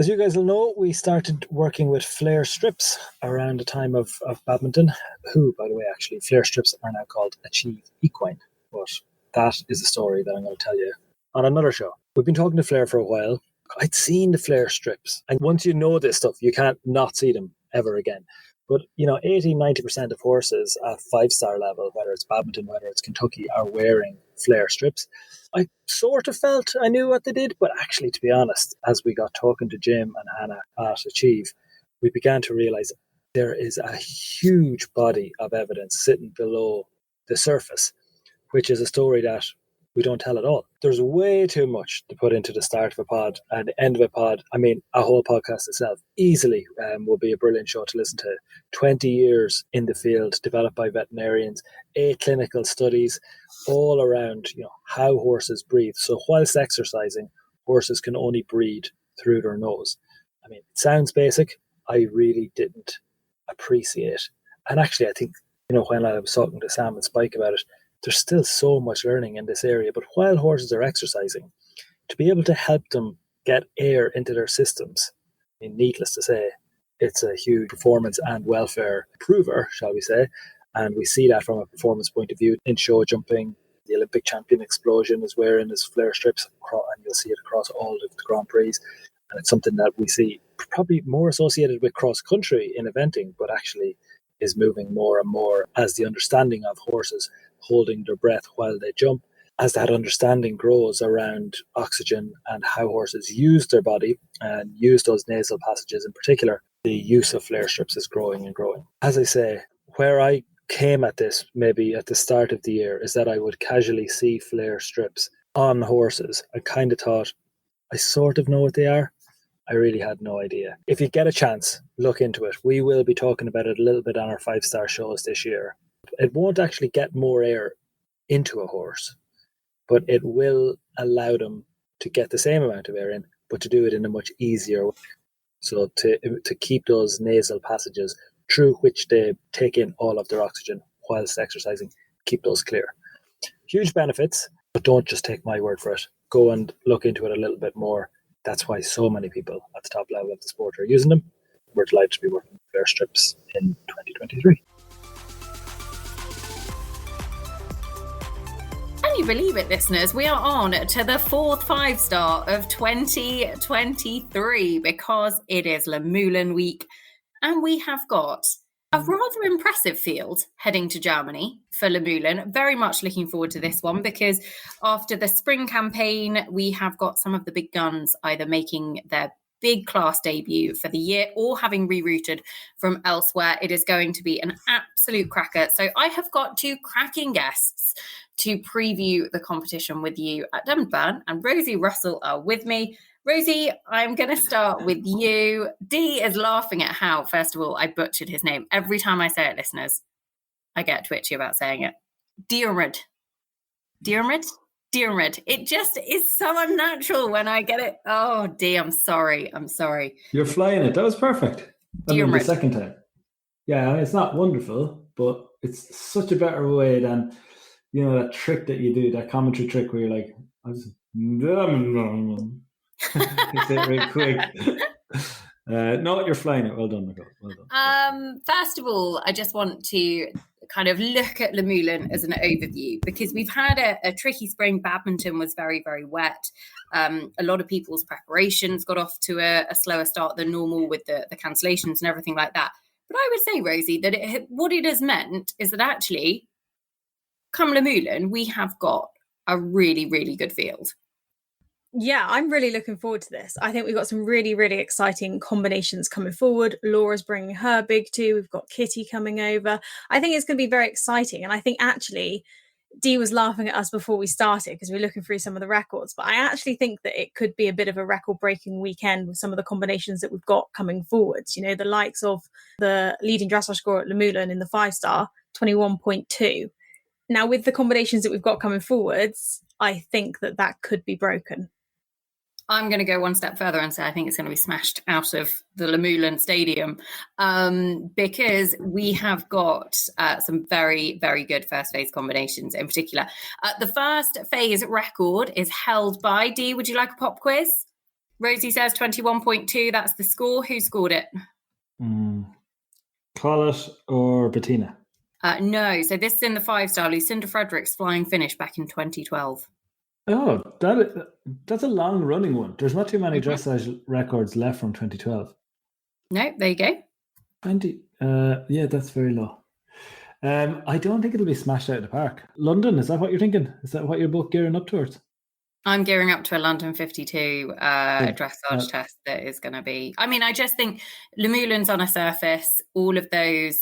As you guys will know, we started working with flare strips around the time of badminton, who, by the way, actually, flare strips are now called Achieve Equine. But that is a story that I'm going to tell you on another show. We've been talking to Flare for a while. I'd seen the flare strips. And once you know this stuff, you can't not see them ever again. But, 80-90% of horses at 5-star level, whether it's badminton, whether it's Kentucky, are wearing flare strips. I sort of felt I knew what they did, but actually, to be honest, as we got talking to Jim and Hannah at Achieve, we began to realise there is a huge body of evidence sitting below the surface, which is a story that we don't tell at all. There's way too much to put into the start of a pod and the end of a pod. I mean, a whole podcast itself easily will be a brilliant show to listen to. 20 years in the field, developed by veterinarians, 8 clinical studies, all around how horses breathe. So whilst exercising, horses can only breathe through their nose. I mean, it sounds basic. I really didn't appreciate. And actually, I think, when I was talking to Sam and Spike about it, there's still so much learning in this area. But while horses are exercising, to be able to help them get air into their systems, I mean, needless to say, it's a huge performance and welfare prover, shall we say. And we see that from a performance point of view in show jumping. The Olympic champion Explosion is wearing his flare strips, and you'll see it across all of the Grand Prix. And it's something that we see probably more associated with cross-country in eventing, but actually is moving more and more as the understanding of horses holding their breath while they jump. As that understanding grows around oxygen and how horses use their body and use those nasal passages in particular, the use of flare strips is growing and growing. As I say, where I came at this maybe at the start of the year is that I would casually see flare strips on horses. I kind of thought, I sort of know what they are. I really had no idea. If you get a chance, look into it. We will be talking about it a little bit on our 5-star shows this year. It won't actually get more air into a horse, but it will allow them to get the same amount of air in, but to do it in a much easier way. So to keep those nasal passages through which they take in all of their oxygen whilst exercising, keep those clear. Huge benefits, but don't just take my word for it. Go and look into it a little bit more. That's why so many people at the top level of the sport are using them. We're delighted to be working with flare strips in 2023. Can you believe it, listeners? We are on to the 4th 5-star of 2023 because it is Luhmühlen week and we have got a rather impressive field heading to Germany for Luhmühlen. Very much looking forward to this one because after the spring campaign, we have got some of the big guns either making their big class debut for the year or having rerouted from elsewhere. It is going to be an absolute cracker. So I have got 2 cracking guests to preview the competition with you at Dunburn, and Rosie Russell are with me. Rosie, I'm going to start with you. Dee is laughing at how, first of all, I butchered his name. Every time I say it, listeners, I get twitchy about saying it. Diarm. It just is so unnatural when I get it. Oh, Dee, I'm sorry. You're flying it. That was perfect. I mean, the second time. Yeah, it's not wonderful, but it's such a better way than, that trick that you do, that commentary trick where you're like, it's it real quick. No, you're flying it. Well done, Nicole. Well done. First of all, I just want to kind of look at Luhmühlen as an overview because we've had a tricky spring. Badminton was very, very wet. A lot of people's preparations got off to a slower start than normal with the cancellations and everything like that. But I would say, Rosie, that what it has meant is that actually, come Luhmühlen, we have got a really, really good field. Yeah, I'm really looking forward to this. I think we've got some really, really exciting combinations coming forward. Laura's bringing her big 2. We've got Kitty coming over. I think it's going to be very exciting. And I think actually Dee was laughing at us before we started because we were looking through some of the records. But I actually think that it could be a bit of a record-breaking weekend with some of the combinations that we've got coming forwards. The likes of the leading dressage score at Luhmühlen in the 5-star, 21.2. Now, with the combinations that we've got coming forwards, I think that could be broken. I'm going to go one step further and say I think it's going to be smashed out of the Luhmühlen Stadium because we have got some very, very good first phase combinations in particular. The first phase record is held by Dee. Would you like a pop quiz? Rosie says 21.2. That's the score. Who scored it? Collett or Bettina? No. So this is in the 5-star. Lucinda Fredericks flying finish back in 2012. Oh, that's a long running one. There's not too many dressage records left from 2012. No, there you go. 20. Yeah, that's very low. I don't think it'll be smashed out of the park. London, is that what you're thinking? Is that what you're both gearing up towards? I'm gearing up to a London 52 dressage test that is going to be... I mean, I just think Luhmühlen's on a surface. All of those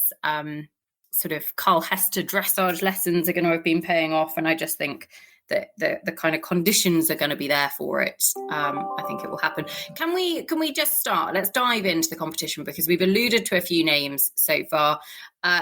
sort of Carl Hester dressage lessons are going to have been paying off. And I just think that the kind of conditions are going to be there for it. I think it will happen. Can we just start? Let's dive into the competition because we've alluded to a few names so far.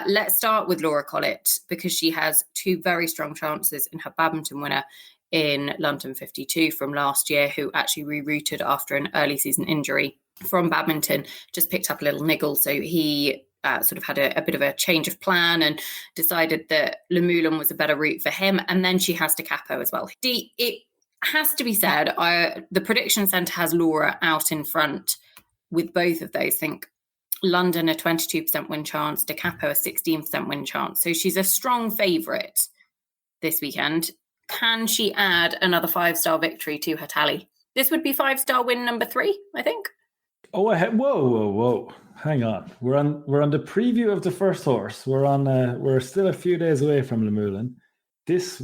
Let's start with Laura Collett because she has 2 very strong chances in her badminton winner in London 52 from last year, who actually rerouted after an early season injury from badminton, just picked up a little niggle. So he sort of had a bit of a change of plan and decided that Luhmühlen was a better route for him. And then she has to Capo as well. It has to be said, the prediction centre has Laura out in front with both of those. Think London a 22% win chance, De Capo a 16% win chance. So she's a strong favourite this weekend. Can she add another 5-star victory to her tally? This would be 5-star win number 3, I think. Oh, whoa! Hang on. We're on the preview of the first horse. We're still a few days away from Luhmühlen. This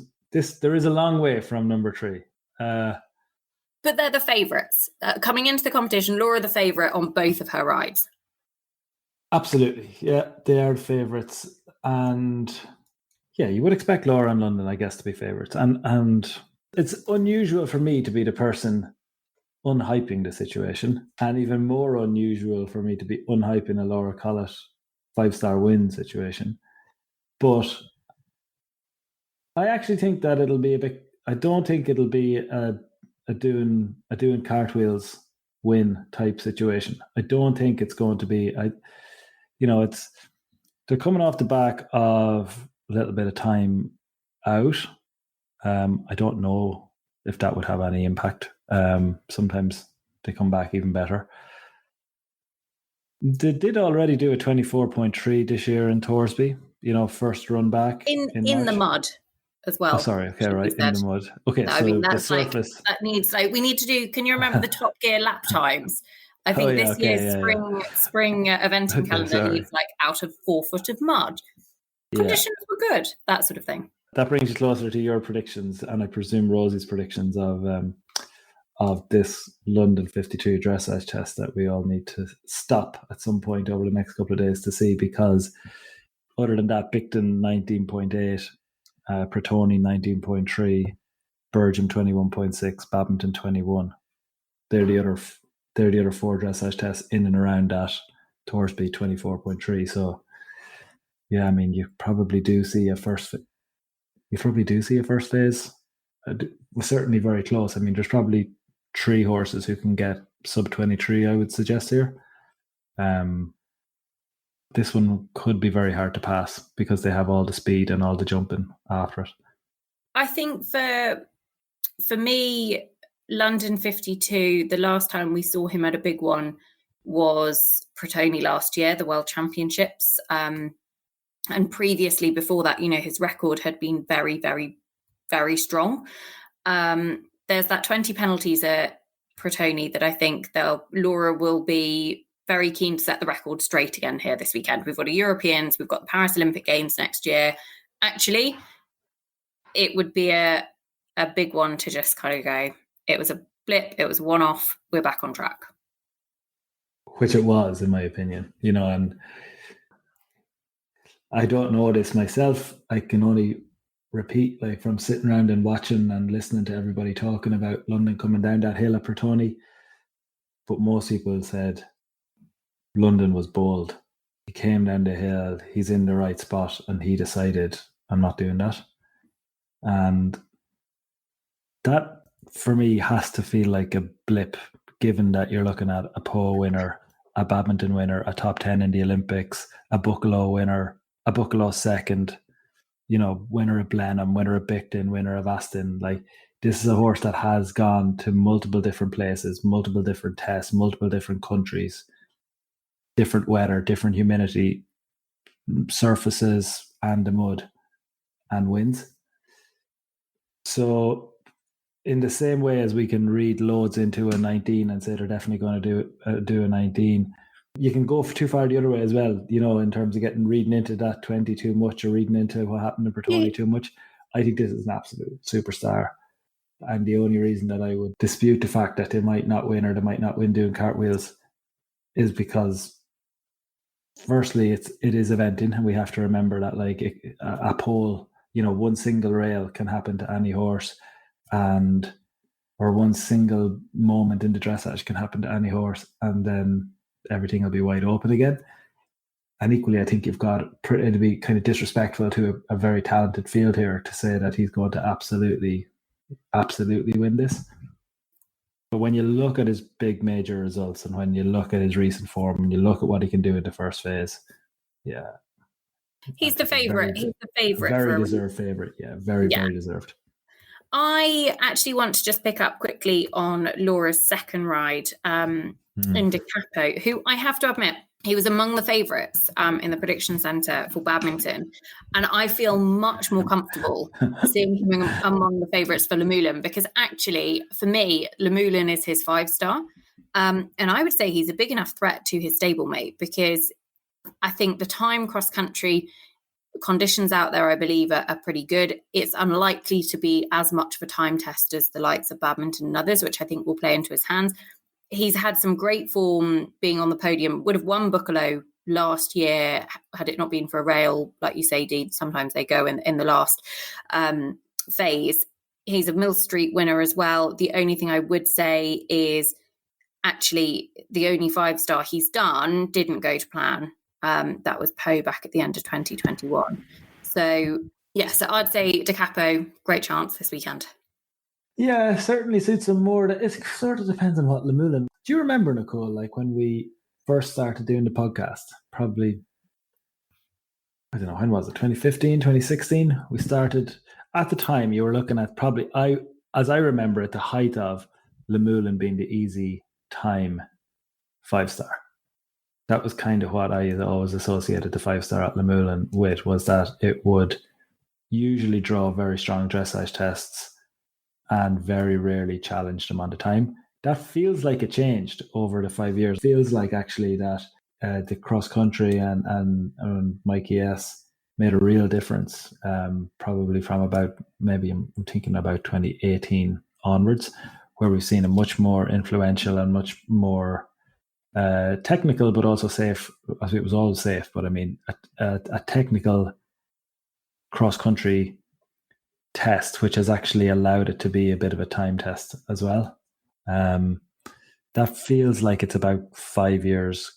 there is a long way from number 3. But they're the favourites coming into the competition. Laura the favourite on both of her rides. Absolutely, yeah, they are favourites, and yeah, you would expect Laura and London, I guess, to be favourites, and it's unusual for me to be the person unhyping the situation, and even more unusual for me to be unhyping a Laura Collett 5-star win situation. But I actually think that it'll be a bit. I don't think it'll be a doing cartwheels win type situation. I don't think it's going to be. They're coming off the back of a little bit of time out. I don't know if that would have any impact. Sometimes they come back even better. They did already do a 24.3 this year in Torsby, first run back. In the mud as well. Oh, sorry, okay, right, in the mud. Okay, I mean, that's the surface... we need to do, can you remember the Top Gear lap times? I think this year's spring eventing calendar needs out of 4 foot of mud. Conditions were good, that sort of thing. That brings you closer to your predictions, and I presume Rosie's predictions of this London 52 dressage test that we all need to stop at some point over the next couple of days to see, because other than that, Bicton 19.8, Pretoni 19.3, Bergam 21.6, Badminton 21. They're the other 4 dressage tests in and around that. Torsby 24.3. So yeah, I mean, you probably do see a first phase. We're certainly very close. I mean, there's probably 3 horses who can get sub 23, I would suggest here. This one could be very hard to pass because they have all the speed and all the jumping after it. I think for me, London 52, the last time we saw him at a big one was Pretoni last year, the World Championships. And previously, before that, his record had been very, very, very strong. There's that 20 penalties at Pretoni that I think Laura will be very keen to set the record straight again here this weekend. We've got the Europeans, we've got the Paris Olympic Games next year. Actually, it would be a big one to just kind of go, it was a blip, it was a one-off, we're back on track. Which it was, in my opinion, and I don't know this myself. I can only repeat, from sitting around and watching and listening to everybody talking about London coming down that hill at Pretoni. But most people said London was bold. He came down the hill, he's in the right spot, and he decided, I'm not doing that. And that, for me, has to feel like a blip, given that you're looking at a PO winner, a badminton winner, a top 10 in the Olympics, a Buccleuch winner, a Buccleuch second, winner of Blenheim, winner of Bicton, winner of Aston. This is a horse that has gone to multiple different places, multiple different tests, multiple different countries, different weather, different humidity, surfaces and the mud and winds. So in the same way as we can read loads into a 19 and say they're definitely going to do a 19, you can go too far the other way as well, in terms of reading into that 20 too much or reading into what happened in Bertoni too much. I think this is an absolute superstar. And the only reason that I would dispute the fact that they might not win or they might not win doing cartwheels is because, firstly, it is eventing, and we have to remember that a pole, one single rail can happen to any horse, or one single moment in the dressage can happen to any horse, and then everything will be wide open again. And equally, I think it'd be kind of disrespectful to a very talented field here to say that he's going to absolutely win this. But when you look at his big major results and when you look at his recent form and you look at what he can do in the first phase, he's the favourite. He's the favourite. Very deserved favourite. Yeah, very deserved. I actually want to just pick up quickly on Laura's second ride in De Capo, who I have to admit, he was among the favourites in the prediction centre for Badminton. And I feel much more comfortable seeing him among the favourites for Luhmühlen, because actually, for me, Luhmühlen is his 5-star. And I would say he's a big enough threat to his stablemate, because I think the time cross-country conditions out there, I believe, are pretty good. It's unlikely to be as much of a time test as the likes of Badminton and others, which I think will play into his hands. He's had some great form being on the podium, would have won Buccolo last year had it not been for a rail, like you say, Dee. Sometimes they go in the last phase. He's a Mill Street winner as well. The only thing I would say is actually the only 5-star he's done didn't go to plan. That was Po back at the end of 2021. So I'd say De Capo, great chance this weekend. Yeah, certainly suits him more. It sort of depends on what Luhmühlen. Do you remember, Nicole, when we first started doing the podcast? Probably, I don't know, when was it? 2015, 2016? We started, at the time, you were looking at probably, as I remember it, the height of Luhmühlen being the easy time 5-star. That was kind of what I always associated the 5-star at Luhmühlen with, was that it would usually draw very strong dressage tests and very rarely challenge them on the time. That feels like it changed over the 5 years. It feels like actually that the cross country and Mikey S made a real difference, probably from about, maybe I'm thinking about 2018 onwards, where we've seen a much more influential and much more technical, but also safe. I think it was always safe, but I mean a technical cross country test, which has actually allowed it to be a bit of a time test as well. That feels like it's about 5 years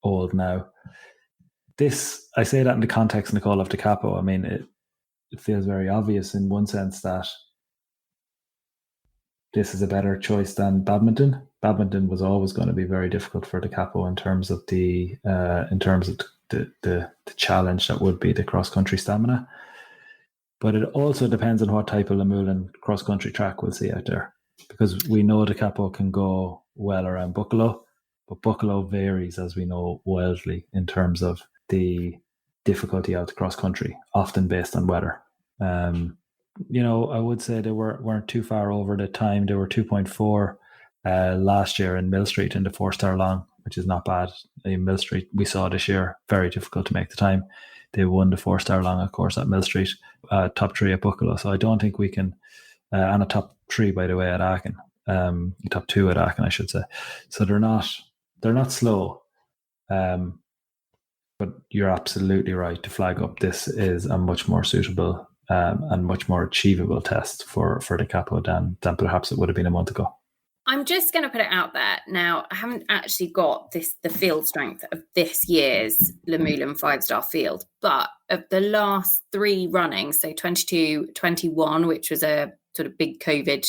old now. This, I say that in the context, Nicole, of De Capo. I mean, it feels very obvious in one sense that this is a better choice than Badminton. Badminton was always going to be very difficult for De Capo in terms of the challenge that would be the cross country stamina. But it also depends on what type of Luhmühlen cross country track we'll see out there, because we know De Capo can go well around Buccolo, but Buccolo varies, as we know, wildly in terms of the difficulty of the cross country, often based on weather. I would say they weren't too far over the time. They were 2.4 last year in Mill Street in the 4-star long, which is not bad. In Mill Street, we saw this year, very difficult to make the time. They won the 4-star long, of course, at Mill Street, top 3 at Buccolo. So I don't think we can, and a top 3, by the way, at Aachen, top 2 at Aachen, I should say. So they're not slow. But you're absolutely right to flag up. This is a much more suitable and much more achievable test for De Capo than perhaps it would have been a month ago. I'm just going to put it out there now. I haven't actually got the field strength of this year's Luhmühlen 5-star field, but of the last 3 runnings, so 22, 21, which was a sort of big COVID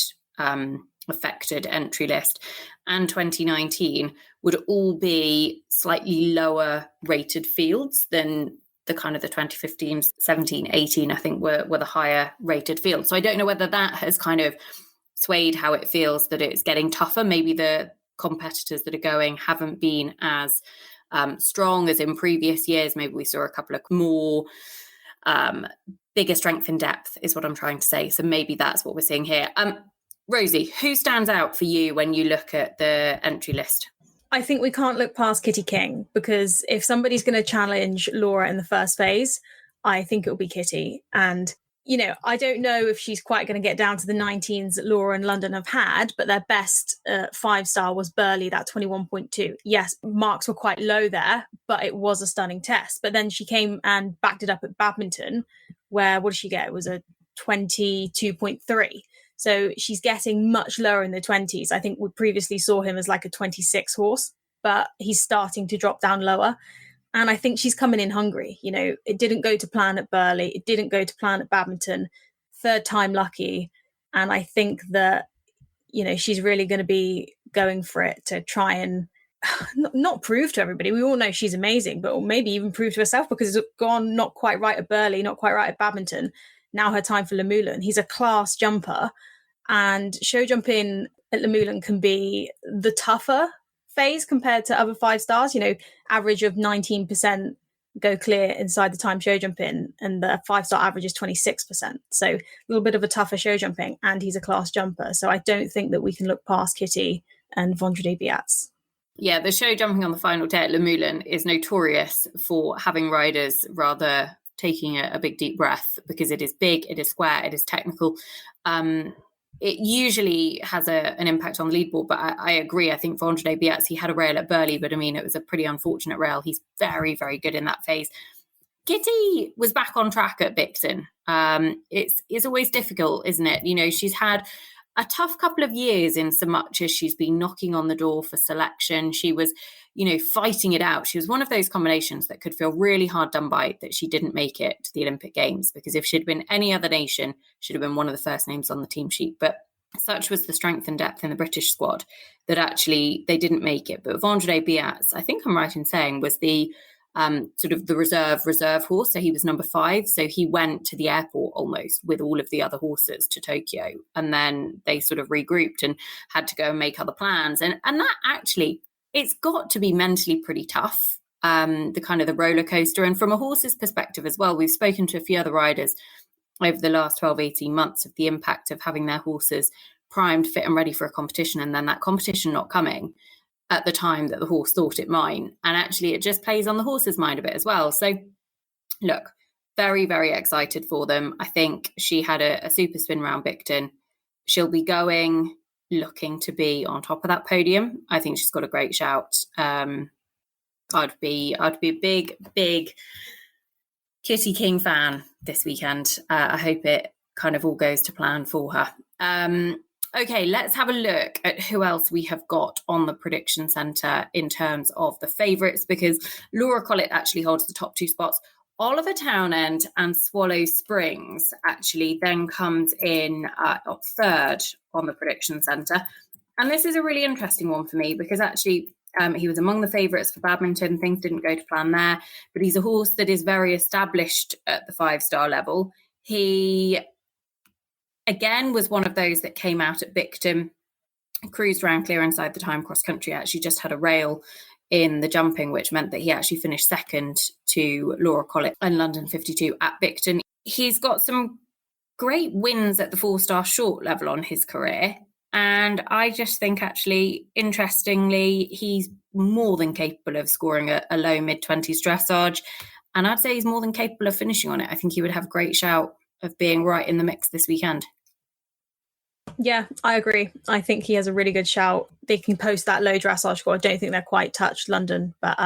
affected entry list, and 2019 would all be slightly lower rated fields than the kind of the 2015, 17, 18, I think were the higher rated fields. So I don't know whether that has kind of swayed how it feels that it's getting tougher. Maybe the competitors that are going haven't been as strong as in previous years. Maybe we saw a couple of more bigger strength in depth is what I'm trying to say. So maybe that's what we're seeing here. Rosie, who stands out for you when you look at the entry list? I think we can't look past Kitty King, because if somebody's going to challenge Laura in the first phase, I think it'll be Kitty. And, you know, I don't know if she's quite going to get down to the 19s that Laura and London have had, but their best 5-star was Burley, that 21.2. Yes, marks were quite low there, but it was a stunning test. But then she came and backed it up at badminton, where, what did she get? It was a 22.3. So she's getting much lower in the 20s. I think we previously saw him as like a 26 horse, but he's starting to drop down lower. And I think she's coming in hungry. You know, it didn't go to plan at Burley. It didn't go to plan at badminton. Third time lucky. And I think that, you know, she's really going to be going for it to try and not prove to everybody. We all know she's amazing, but maybe even prove to herself, because it's gone not quite right at Burley, not quite right at badminton. Now her time for Luhmühlen. He's a class jumper, and show jumping at Luhmühlen can be the tougher phase compared to other 5-stars. You know, average of 19% go clear inside the time show jumping, and the 5-star average is 26%. So a little bit of a tougher show jumping, and he's a class jumper. So I don't think that we can look past Kitty and Vendredi Biats. Yeah, the show jumping on the final day at Luhmühlen is notorious for having riders rather taking a big deep breath, because it is big, it is square, it is technical. It usually has an impact on the leaderboard, but I agree. I think for Vendredi Biats, he had a rail at Burley, but I mean, it was a pretty unfortunate rail. He's very, very good in that phase. Kitty was back on track at Bicton. It's always difficult, isn't it? You know, she's had a tough couple of years in so much as she's been knocking on the door for selection. She was, you know, fighting it out. She was one of those combinations that could feel really hard done by, that she didn't make it to the Olympic Games, because if she'd been any other nation, she'd have been one of the first names on the team sheet. But such was the strength and depth in the British squad that actually they didn't make it. But Vendredi Biats, I think I'm right in saying, was the sort of the reserve horse. So he was number 5. So he went to the airport almost with all of the other horses to Tokyo. And then they sort of regrouped and had to go and make other plans. And that actually, it's got to be mentally pretty tough, the kind of the roller coaster. And from a horse's perspective as well, we've spoken to a few other riders over the last 12, 18 months of the impact of having their horses primed, fit and ready for a competition, and then that competition not coming at the time that the horse thought it might. And actually it just plays on the horse's mind a bit as well. So look, very, very excited for them. I think she had a super spin round Bicton. She'll be going, looking to be on top of that podium. I think she's got a great shout. I'd be a big Kitty King fan this weekend. I hope it kind of all goes to plan for her. Okay, let's have a look at who else we have got on the prediction centre in terms of the favourites, because Laura Collett actually holds the top 2 spots. Oliver Townend and Swallow Springs actually then comes in third on the prediction centre. And this is a really interesting one for me, because actually he was among the favourites for badminton. Things didn't go to plan there, but he's a horse that is very established at the 5-star level. He again was one of those that came out at Bicton, cruised around clear inside the time cross country, actually just had a rail in the jumping, which meant that he actually finished second to Laura Collett in London 52 at Bicton. He's got some great wins at the 4-star short level on his career. And I just think, actually, interestingly, he's more than capable of scoring a low mid-20s dressage. And I'd say he's more than capable of finishing on it. I think he would have a great shout of being right in the mix this weekend. Yeah, I agree. I think he has a really good shout. They can post that low dressage score. I don't think they're quite touched London, but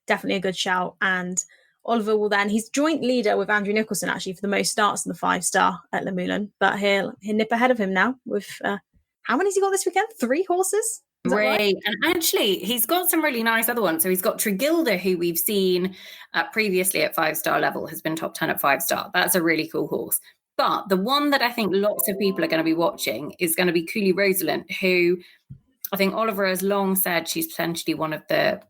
definitely a good shout. And Oliver will then, he's joint leader with Andrew Nicholson actually for the most starts in the 5-star at Luhmühlen, but he'll nip ahead of him now with, how many has he got this weekend? 3 horses? Right. And actually, he's got some really nice other ones. So he's got Tregilder, who we've seen previously at 5-star level, has been top 10 at 5-star. That's a really cool horse. But the one that I think lots of people are going to be watching is going to be Cooley Rosalind, who I think Oliver has long said she's potentially one of the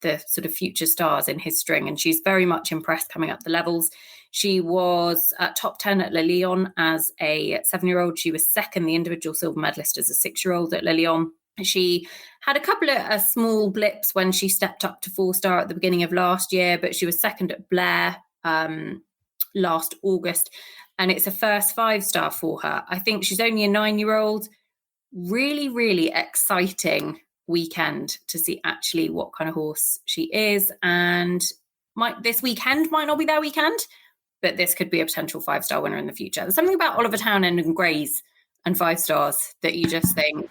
the sort of future stars in his string, and she's very much impressed coming up the levels. She was top 10 at Le Lyon as a 7-year-old. She was second, the individual silver medalist, as a 6-year-old at Le Lyon. She had a couple of small blips when she stepped up to 4-star at the beginning of last year, but she was second at Blair last August, and it's a first 5-star for her. I think she's only a 9-year-old. Really, really exciting weekend to see actually what kind of horse she is. And this weekend might not be their weekend, but this could be a potential 5-star winner in the future. There's something about Oliver Townend and Grays and 5 stars that you just think,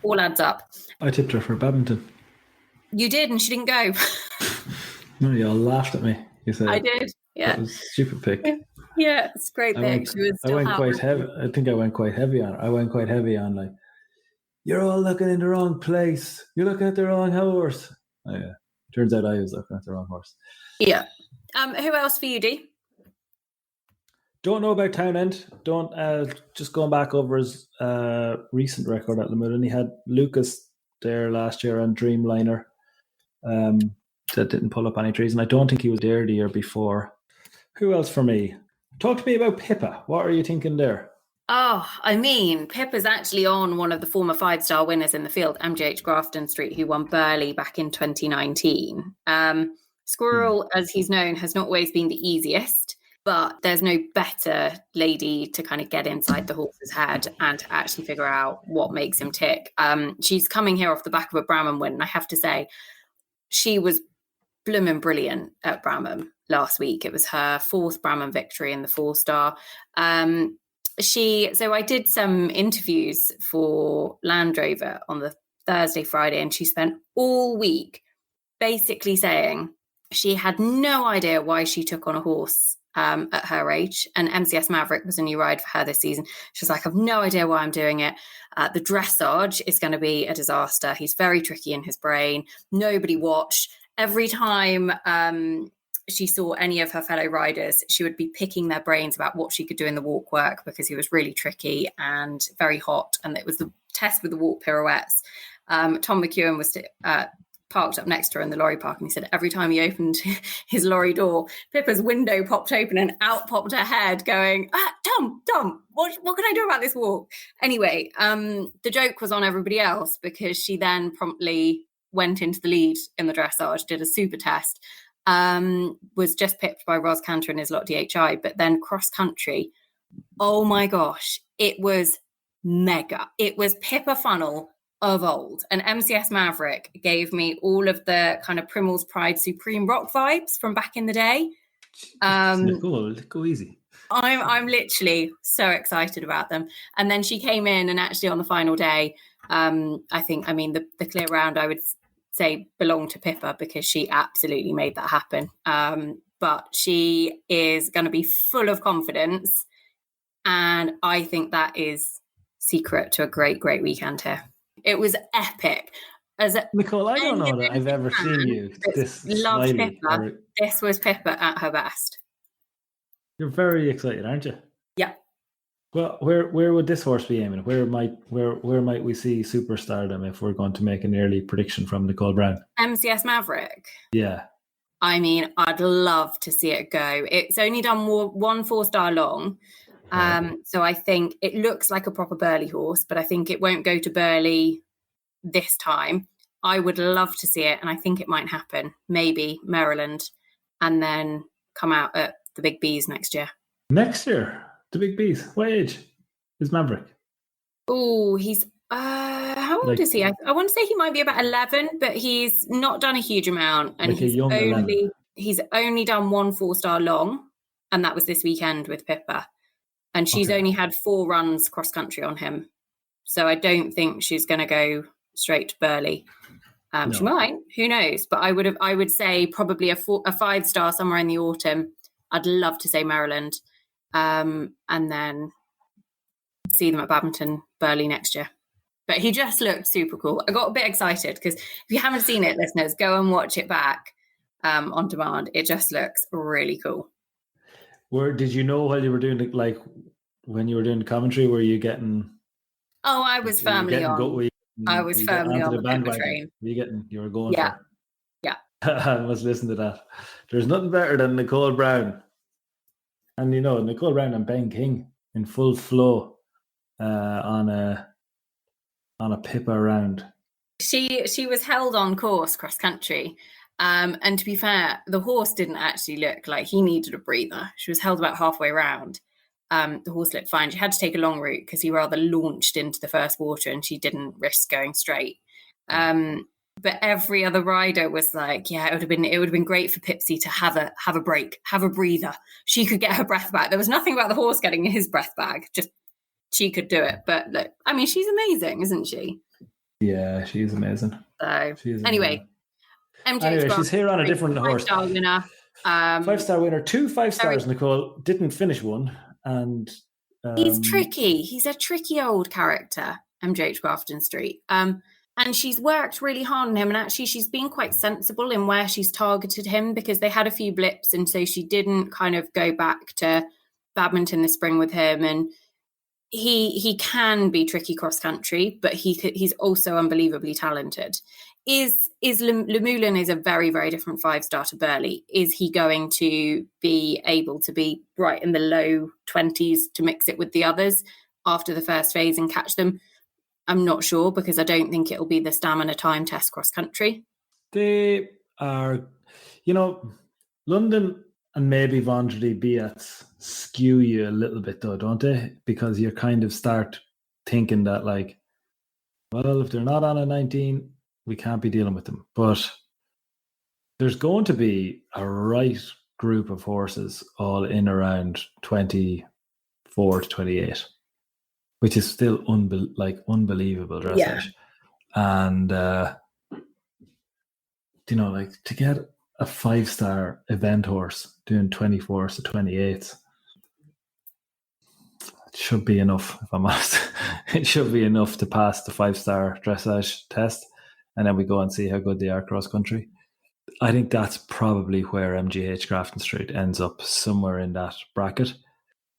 all adds up. I tipped her for Badminton. You did, and she didn't go. No, you all laughed at me. You said I did. Yeah, that was a stupid pick. Yeah, it's a great pick. I went quite heavy. I think I went quite heavy on her. I went quite heavy on, like, you're all looking in the wrong place. You're looking at the wrong horse. Oh, yeah. Turns out I was looking at the wrong horse. Yeah. Who else for you, Dee? Don't know about Townend. Just going back over his recent record at Luhmühlen. He had Lucas there last year on Dreamliner. That didn't pull up any trees, and I don't think he was there the year before. Who else for me? Talk to me about Pippa. What are you thinking there? Oh, I mean, Pippa's actually on one of the former 5-star winners in the field, MGH Grafton Street, who won Burghley back in 2019. Squirrel, as he's known, has not always been the easiest, but there's no better lady to kind of get inside the horse's head and to actually figure out what makes him tick. She's coming here off the back of a Bramham win, and I have to say, she was blooming brilliant at Bramham last week. It was her 4th Bramham victory in the 4-star. So I did some interviews for Land Rover on the Thursday, Friday, and she spent all week basically saying she had no idea why she took on a horse at her age. And MCS Maverick was a new ride for her this season. She was like, I've no idea why I'm doing it. The dressage is going to be a disaster. He's very tricky in his brain. Nobody watched. Every time she saw any of her fellow riders, she would be picking their brains about what she could do in the walk work, because he was really tricky and very hot. And it was the test with the walk pirouettes. Tom McEwen was parked up next to her in the lorry park, and he said every time he opened his lorry door, Pippa's window popped open and out popped her head going, Tom, what can I do about this walk? Anyway, the joke was on everybody else, because she then promptly went into the lead in the dressage, did a super test, was just pipped by Ros Cantor in his lot DHI, but then cross country, oh my gosh, it was mega. It was Pippa Funnel of old. And MCS Maverick gave me all of the kind of Primmel's Pride Supreme Rock vibes from back in the day. Go easy. I'm literally so excited about them. And then she came in, and actually on the final day, the clear round, I would say, belonged to Pippa, because she absolutely made that happen. But she is going to be full of confidence, and I think that is secret to a great, great weekend here. It was epic. Nicole, I don't know that I've ever seen you this love smiley. Pippa. This was Pippa at her best. You're very excited, aren't you? Yeah. Well, where would this horse be aiming? Where might we see superstardom if we're going to make an early prediction from Nicole Brown? MCS Maverick. Yeah. I mean, I'd love to see it go. It's only done one 4-star long. So I think it looks like a proper Burghley horse, but I think it won't go to Burghley this time. I would love to see it, and I think it might happen. Maybe Maryland, and then come out at the Big Bees next year. Next year? The Big Bees? What age is Maverick? Oh, he's how old is he? I want to say he might be about 11, but he's not done a huge amount, and like he's only done one 4-star long, and that was this weekend with Pippa, and she's only had 4 runs cross country on him, so I don't think she's going to go straight to Burghley. No. She might, who knows? But I would say probably a 5-star somewhere in the autumn. I'd love to say Maryland. And then see them at Badminton, Burghley next year. But he just looked super cool. I got a bit excited, because if you haven't seen it, listeners, go and watch it back on demand. It just looks really cool. Did you know while you were doing when you were doing the commentary, were you getting... Oh, I was firmly on. I was Were you getting firmly onto on the the Pippa bandwagon? train. You were going Yeah. for? Yeah. I must listen to that. There's nothing better than Nicole Brown. And Nicole Brown and Ben King in full flow on a Pippa round. She was held on course cross country. And to be fair, the horse didn't actually look like he needed a breather. She was held about halfway round. The horse looked fine. She had to take a long route because he rather launched into the first water and she didn't risk going straight. But every other rider was like, yeah, it would have been great for Pipsy to have a break, have a breather. She could get her breath back. There was nothing about the horse getting his breath back. Just she could do it. But look, I mean, she's amazing, isn't she? Yeah, she is amazing. So She is anyway, amazing. Anyway, she's here on a different horse. 5-star winner. 5-star winner, 2 5 stars. Nicole didn't finish one, and he's tricky. He's a tricky old character. MJH Grafton Street. And she's worked really hard on him. And actually, she's been quite sensible in where she's targeted him because they had a few blips. And so she didn't kind of go back to badminton this spring with him. And he can be tricky cross country, but he's also unbelievably talented. Luhmühlen is a very, very different 5-star to Burley. Is he going to be able to be right in the low 20s to mix it with the others after the first phase and catch them? I'm not sure because I don't think it'll be the stamina time test cross country. They are, London and maybe Vondredi Beats skew you a little bit though, don't they? Because you kind of start thinking that like, well, if they're not on a 19, we can't be dealing with them. But there's going to be a right group of horses all in around 24 to 28. Which is still unbelievable dressage. Yeah. And, to get a 5-star event horse doing 24s to 28s, it should be enough, if I'm honest. It should be enough to pass the 5-star dressage test. And then we go and see how good they are cross country. I think that's probably where MGH Grafton Street ends up, somewhere in that bracket.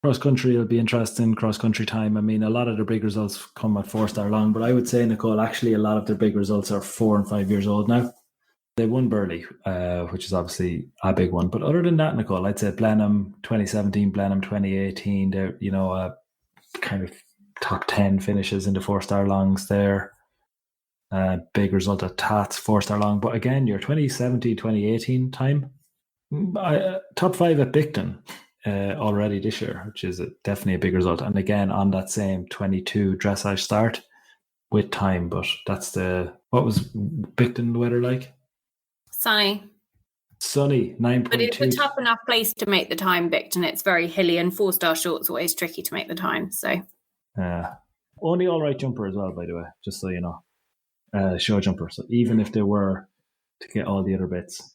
Cross country will be interesting. Cross country time. I mean, a lot of their big results come at 4-star long, but I would say, Nicole, actually a lot of their big results are 4 and 5 years old now. They won Burley, which is obviously a big one. But other than that, Nicole, I'd say Blenheim 2017, Blenheim 2018. They're kind of top 10 finishes in the 4-star longs there. Big result at Tats 4-star long, but again, your 2017, 2018 time, top 5 at Bicton. Already this year, which is definitely a big result. And again, on that same 22 dressage start with time, but that's what was Bicton weather like? Sunny, 9.2. But it's a tough enough place to make the time, Bicton. It's very hilly and 4-star short's always tricky to make the time. So, only all right jumper as well, by the way, just so you know, show jumper. So even if they were to get all the other bits,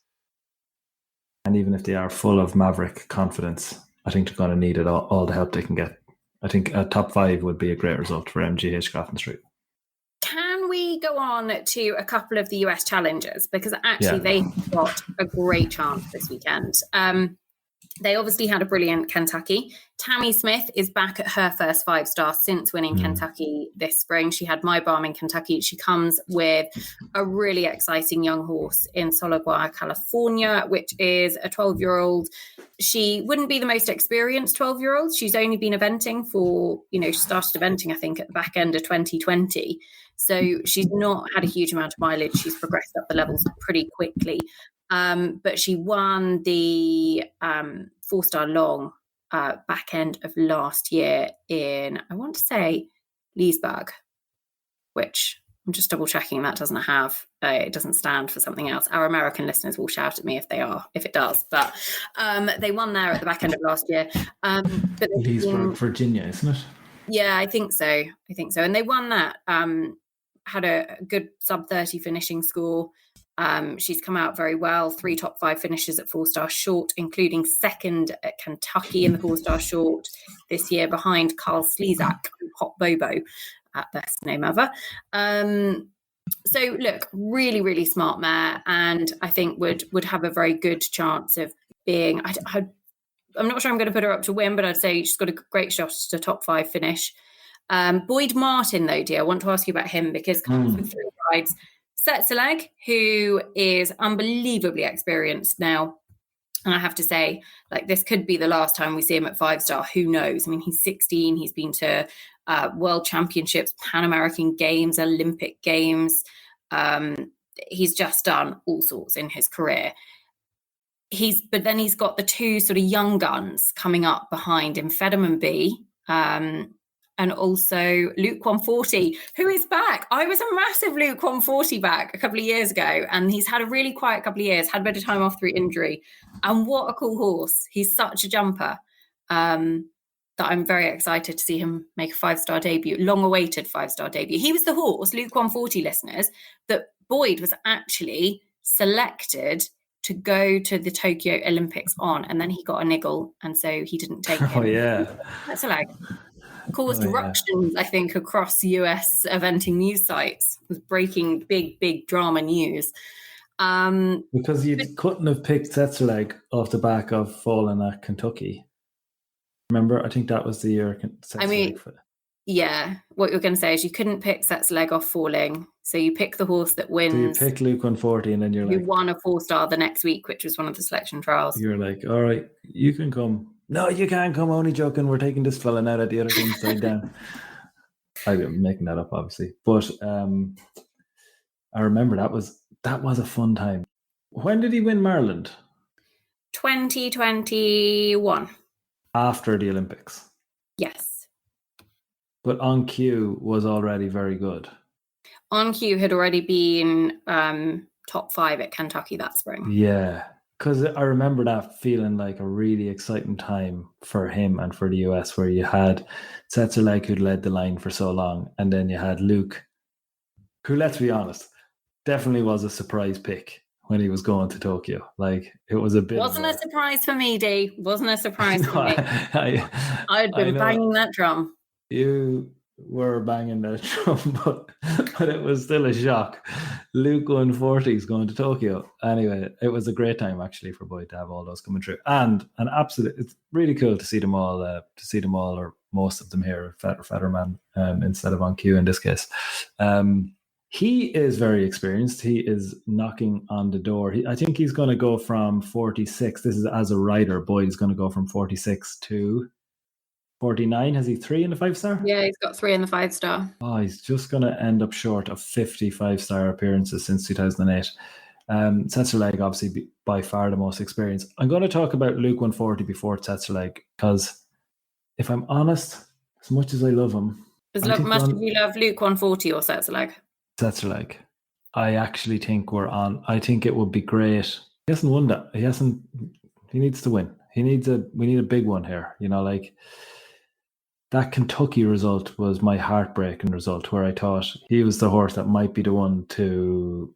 and even if they are full of maverick confidence, I think they're going to need it all the help they can get. I think a top 5 would be a great result for MGH Grafton Street. Can we go on to a couple of the US challenges? Because actually they've got a great chance this weekend. They obviously had a brilliant Kentucky. Tammy Smith is back at her first 5-star since winning Kentucky this spring. She had My Barm in Kentucky. She comes with a really exciting young horse in Solagua, California, which is a 12-year-old. She wouldn't be the most experienced 12-year-old. She's only been eventing she started eventing, I think, at the back end of 2020. So she's not had a huge amount of mileage. She's progressed up the levels pretty quickly. But she won the 4-star long back end of last year in, I want to say, Leesburg, which I'm just double checking that doesn't have, it doesn't stand for something else. Our American listeners will shout at me if it does. But they won there at the back end of last year. But Leesburg, Virginia, isn't it? Yeah, I think so. And they won that, had a good sub-30 finishing score. She's come out very well. 3 top 5 finishes at 4-star short, including second at Kentucky in the 4-star short this year behind Carl Slezak and Hot Bobo, best name ever. So look, really, really smart mare, and I think would have a very good chance of being. I'm not sure I'm going to put her up to win, but I'd say she's got a great shot at a top 5 finish. Boyd Martin, though, dear, I want to ask you about him because comes with 3 rides. Setzeleg, who is unbelievably experienced now. And I have to say, like, this could be the last time we see him at 5-star. Who knows? I mean, he's 16. He's been to World Championships, Pan American Games, Olympic Games. He's just done all sorts in his career. But then he's got the 2 sort of young guns coming up behind him, Federman B, and also Luke 140, who is back. I was a massive Luke 140 back a couple of years ago, and he's had a really quiet couple of years, had a bit of time off through injury. And what a cool horse. He's such a jumper that I'm very excited to see him make a 5-star debut, long-awaited 5-star debut. He was the horse, Luke 140 listeners, that Boyd was actually selected to go to the Tokyo Olympics on, and then he got a niggle, and so he didn't take him. Oh, yeah. That's caused ructions, I think, across US eventing news sites. It was breaking big drama news. Because you couldn't have picked Setzeleg off the back of falling at Kentucky. Remember, I think that was the year. Yeah. What you're going to say is you couldn't pick Setzeleg off falling, so you pick the horse that wins. So you pick Luke 140, and then you're like, you won a 4-star the next week, which was one of the selection trials. You're like, all right, you can come. No, you can't come. Only joking. We're taking this fella now that the other thing's side down. I'm making that up, obviously, but I remember that was a fun time. When did he win Maryland? 2021. After the Olympics. Yes. But On Cue was already very good. On Cue had already been top 5 at Kentucky that spring. Yeah. Because I remember that feeling like a really exciting time for him and for the US, where you had Setzeleg, who'd led the line for so long, and then you had Luke, who, let's be honest, definitely was a surprise pick when he was going to Tokyo. Like, it was a bit. Wasn't a surprise for me, Dee. Wasn't a surprise for me. I'd been banging that drum. You were banging that drum, but it was still a shock. Luke 140 is going to Tokyo. Anyway, it was a great time actually for Boyd to have all those coming through, and an absolute. It's really cool to see them all. Or most of them here, Fetterman, instead of On Cue in this case. He is very experienced. He is knocking on the door. I think he's going to go from 46. This is as a rider. Boyd is going to go from 46 to 49. Has he 3 in the 5-star? Yeah, he's got 3 in the 5-star. Oh, he's just going to end up short of 50 5-star appearances since 2008. Setzeleg, obviously, by far the most experienced. I'm going to talk about Luke 140 before Setzeleg, because if I'm honest, as much as I love him... You love Luke 140 or Setzeleg? Setzeleg. I actually think we're on... I think it would be great. He hasn't won that. He needs to win. We need a big one here. You know, like... That Kentucky result was my heartbreaking result, where I thought he was the horse that might be the one to,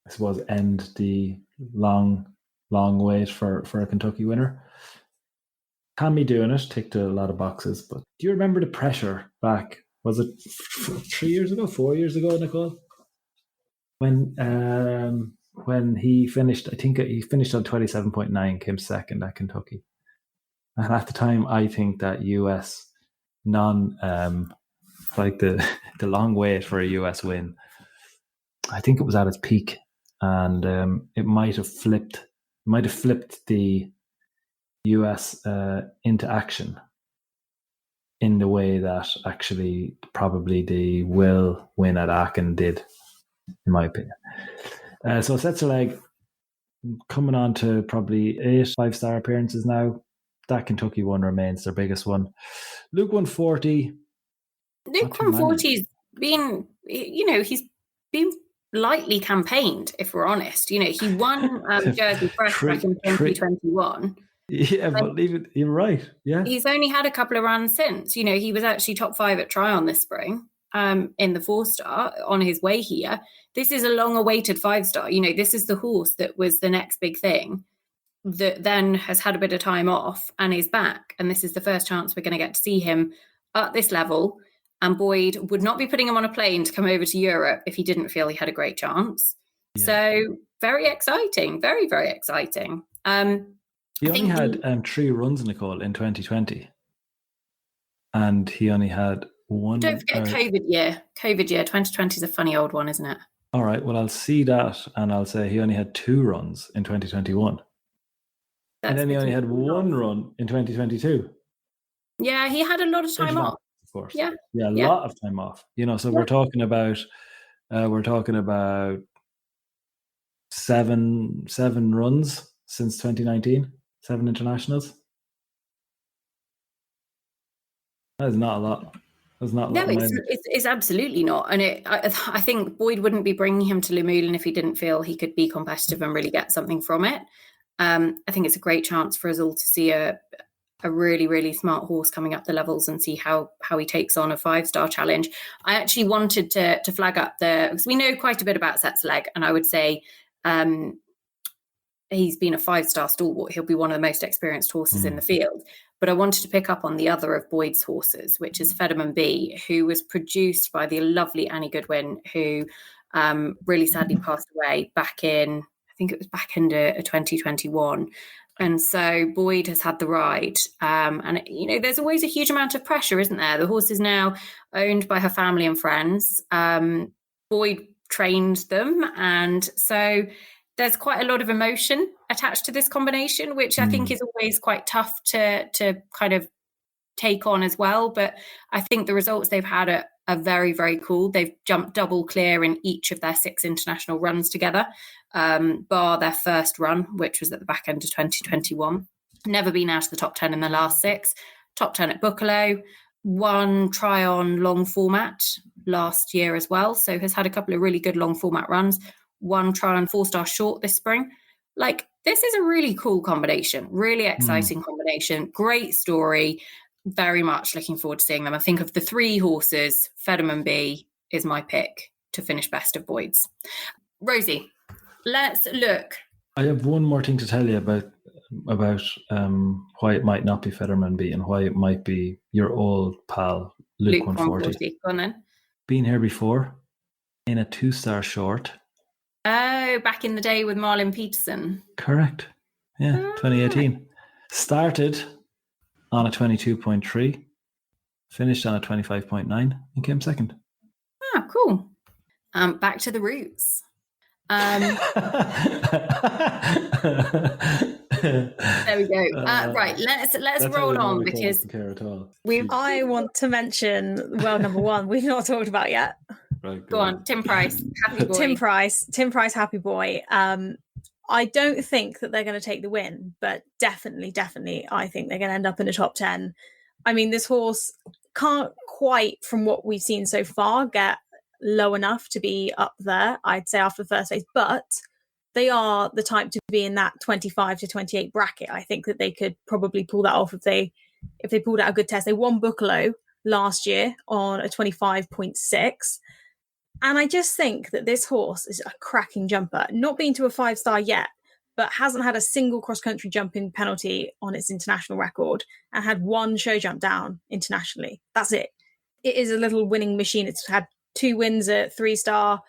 I suppose, end the long wait for a Kentucky winner. Tammy doing it ticked a lot of boxes, but do you remember the pressure back? Was it 4 years ago, Nicole? When he finished, I think he finished on 27.9, came second at Kentucky. And at the time, I think that US... like the long wait for a US win, I think it was at its peak, and it might have flipped the US into action in the way that actually probably the will win at Aachen did, in my opinion. So Setzeleg coming on to probably 8 5-star appearances now. That Kentucky one remains their biggest one. Luke 140. Luke 140's been, he's been lightly campaigned, if we're honest. He won Jersey Fresh back in 2021. Yeah, but you're right. Yeah. He's only had a couple of runs since. He was actually top 5 at Tryon this spring in the 4-star on his way here. This is a long-awaited 5-star. This is the horse that was the next big thing, that then has had a bit of time off and is back. And this is the first chance we're going to get to see him at this level. And Boyd would not be putting him on a plane to come over to Europe if he didn't feel he had a great chance. Yeah. So very exciting, very, very exciting. He only had 3 runs, Nicole, in 2020. And he only had Don't forget COVID year. COVID year 2020 is a funny old one, isn't it? All right. Well, I'll see that, and I'll say he only had 2 runs in 2021, and then he only had 1 run in 2022. Yeah, he had a lot of time off. Of course. Yeah, a lot of time off. So we're talking about 7 runs since 2019, 7 internationals. That is not a lot. That's not a lot. No, it's absolutely not. And I think Boyd wouldn't be bringing him to Luhmühlen if he didn't feel he could be competitive and really get something from it. I think it's a great chance for us all to see a really, really smart horse coming up the levels and see how he takes on a 5-star challenge. I actually wanted to flag up because we know quite a bit about Set's Leg, and I would say he's been a 5-star stalwart. He'll be one of the most experienced horses in the field. But I wanted to pick up on the other of Boyd's horses, which is Federman B, who was produced by the lovely Annie Goodwin, who really sadly passed away back in, I think it was back into 2021. And so Boyd has had the ride. And, there's always a huge amount of pressure, isn't there? The horse is now owned by her family and friends. Boyd trained them. And so there's quite a lot of emotion attached to this combination, which I think is always quite tough to kind of take on as well. But I think the results they've had are very, very cool. They've jumped double clear in each of their 6 international runs together, bar their first run, which was at the back end of 2021. Never been out of the top 10 in the last 6. Top 10 at Buccalo. 1 try on long format last year as well. So has had a couple of really good long format runs. 1 try on 4-star short this spring. This is a really cool combination, really exciting combination, great story. Very much looking forward to seeing them. I think of the 3 horses, Federman B is my pick to finish best of Boyd's. Rosie, let's look. I have one more thing to tell you about why it might not be Federman B and why it might be your old pal, Luke 140. Go on then. Been here before in a 2-star short. Oh, back in the day with Marlon Peterson. Correct. Yeah, 2018. Started on a 22.3, finished on a 25.9, and came second. Ah, cool. Back to the roots. There we go. Right, let's roll on because I want to mention world number 1. We've not talked about yet. Right, go on. Tim Price, Happy Boy. Tim Price, Happy Boy. I don't think that they're going to take the win, but definitely, I think they're going to end up in the top 10. I mean, this horse can't quite, from what we've seen so far, get low enough to be up there, I'd say, after the first phase, but they are the type to be in that 25 to 28 bracket. I think that they could probably pull that off if they pulled out a good test. They won Buccalo last year on a 25.6. And I just think that this horse is a cracking jumper, not been to a 5-star yet, but hasn't had a single cross-country jumping penalty on its international record and had 1 show jump down internationally. That's it. It is a little winning machine. It's had 2 wins at 3-star,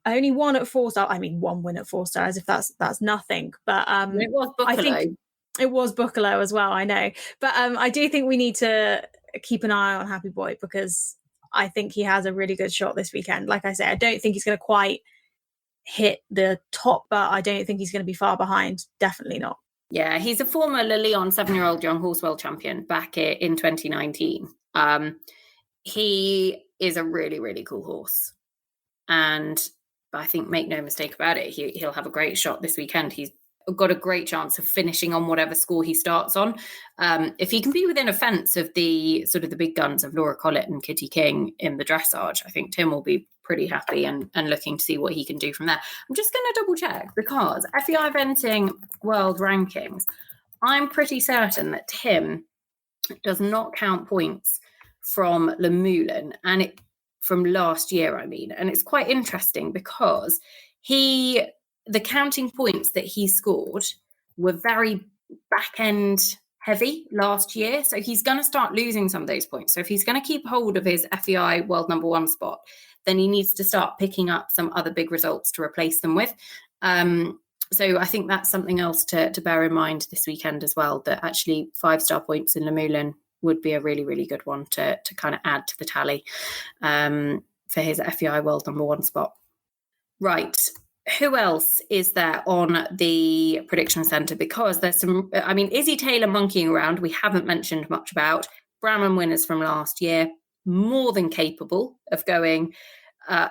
only 1 at 4-star. I mean, 1 win at 4-star, as if that's nothing. But it was Buccalo. I think it was Buccalo as well, I know. But I do think we need to keep an eye on Happy Boy because I think he has a really good shot this weekend. Like I say, I don't think he's going to quite hit the top, but I don't think he's going to be far behind. Definitely not. Yeah, he's a former Le Lion 7-year-old young horse world champion back in 2019. He is a really, really cool horse. And I think, make no mistake about it, he'll have a great shot this weekend. He's got a great chance of finishing on whatever score he starts on. If he can be within a fence of the sort of the big guns of Laura Collett and Kitty King in the dressage, I think Tim will be pretty happy and looking to see what he can do from there. I'm just going to double check because FEI Eventing World Rankings, I'm pretty certain that Tim does not count points from Luhmühlen and from last year, I mean. And it's quite interesting because the counting points that he scored were very back-end heavy last year. So he's going to start losing some of those points. So if he's going to keep hold of his FEI world number 1 spot, then he needs to start picking up some other big results to replace them with. So I think that's something else to bear in mind this weekend as well, that actually 5-star points in Luhmühlen would be a really, really good one to kind of add to the tally for his FEI World #1 spot. Right. Who else is there on the prediction centre? Because there's some, Izzy Taylor monkeying around, we haven't mentioned much about. Brabham winners from last year, more than capable of going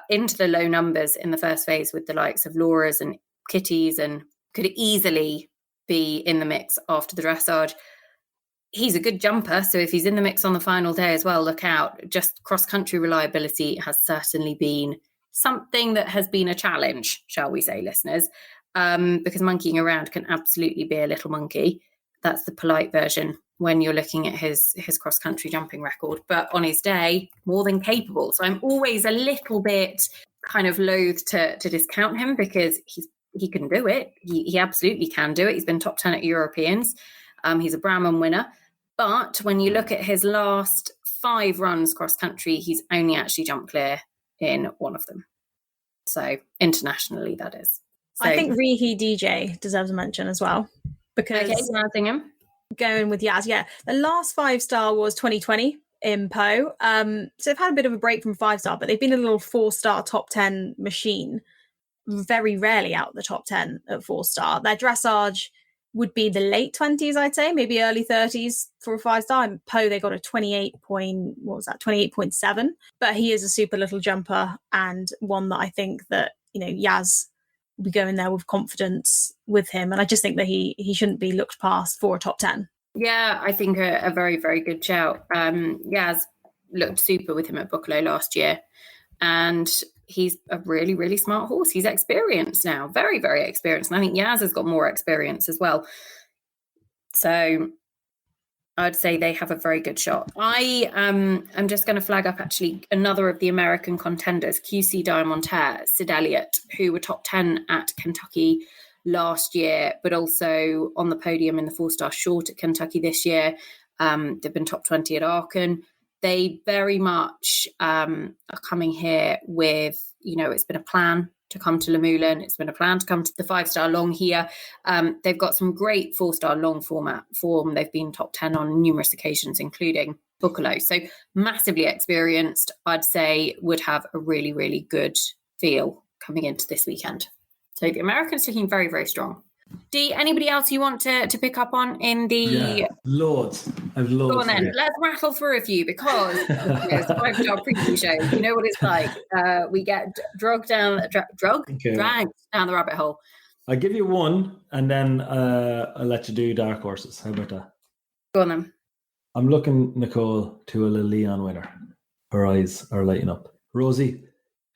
into the low numbers in the first phase with the likes of Laura's and Kitty's, and could easily be in the mix after the dressage. He's a good jumper, so if he's in the mix on the final day as well, look out. Just cross-country reliability has certainly been something that has been a challenge, shall we say, listeners, because monkeying around can absolutely be a little monkey. That's the polite version when you're looking at his cross-country jumping record. But on his day, more than capable. So I'm always a little bit kind of loath to discount him, because he can do it. He absolutely can do it. He's been top 10 at Europeans. He's a Brabham winner. But when you look at his last 5 runs cross-country, he's only actually jumped clear in one of them. So internationally, that is. So, I think Rihi DJ deserves a mention as well, because going with Yaz, the last 5-star was 2020 in Po. So they've had a bit of a break from 5-star, but they've been a little 4-star top 10 machine, very rarely out the top 10 at 4-star. Their dressage would be the late 20s, I'd say, maybe early 30s for a 5-star. In Po, they got a 28.7. But he is a super little jumper, and one that I think that, Yaz will be going there with confidence with him. And I just think that he shouldn't be looked past for a top 10. Yeah, I think a very, very good shout. Yaz looked super with him at Buccleuch last year. And he's a really, really smart horse. He's experienced now, very, very experienced. And I think Yaz has got more experience as well. So I'd say they have a very good shot. I'm just going to flag up actually another of the American contenders, QC Diamontaire, Sid Elliott, who were top 10 at Kentucky last year, but also on the podium in the 4-star short at Kentucky this year. They've been top 20 at Aachen. They very much are coming here with, it's been a plan to come to Luhmühlen. It's been a plan to come to the 5-star long here. They've got some great 4-star long form. They've been top 10 on numerous occasions, including Buccleuch. So massively experienced, I'd say, would have a really, really good feel coming into this weekend. So the Americans looking very, very strong. D, anybody else you want to pick up on in the... Yeah, loads. I've loads. Go on then, let's rattle through a few, because it's a 5-star preview show. You know what it's like. We get dragged down the rabbit hole. I'll give you one, and then I'll let you do dark horses. How about that? Go on then. I'm looking, Nicole, to a Leon winner. Her eyes are lighting up. Rosie,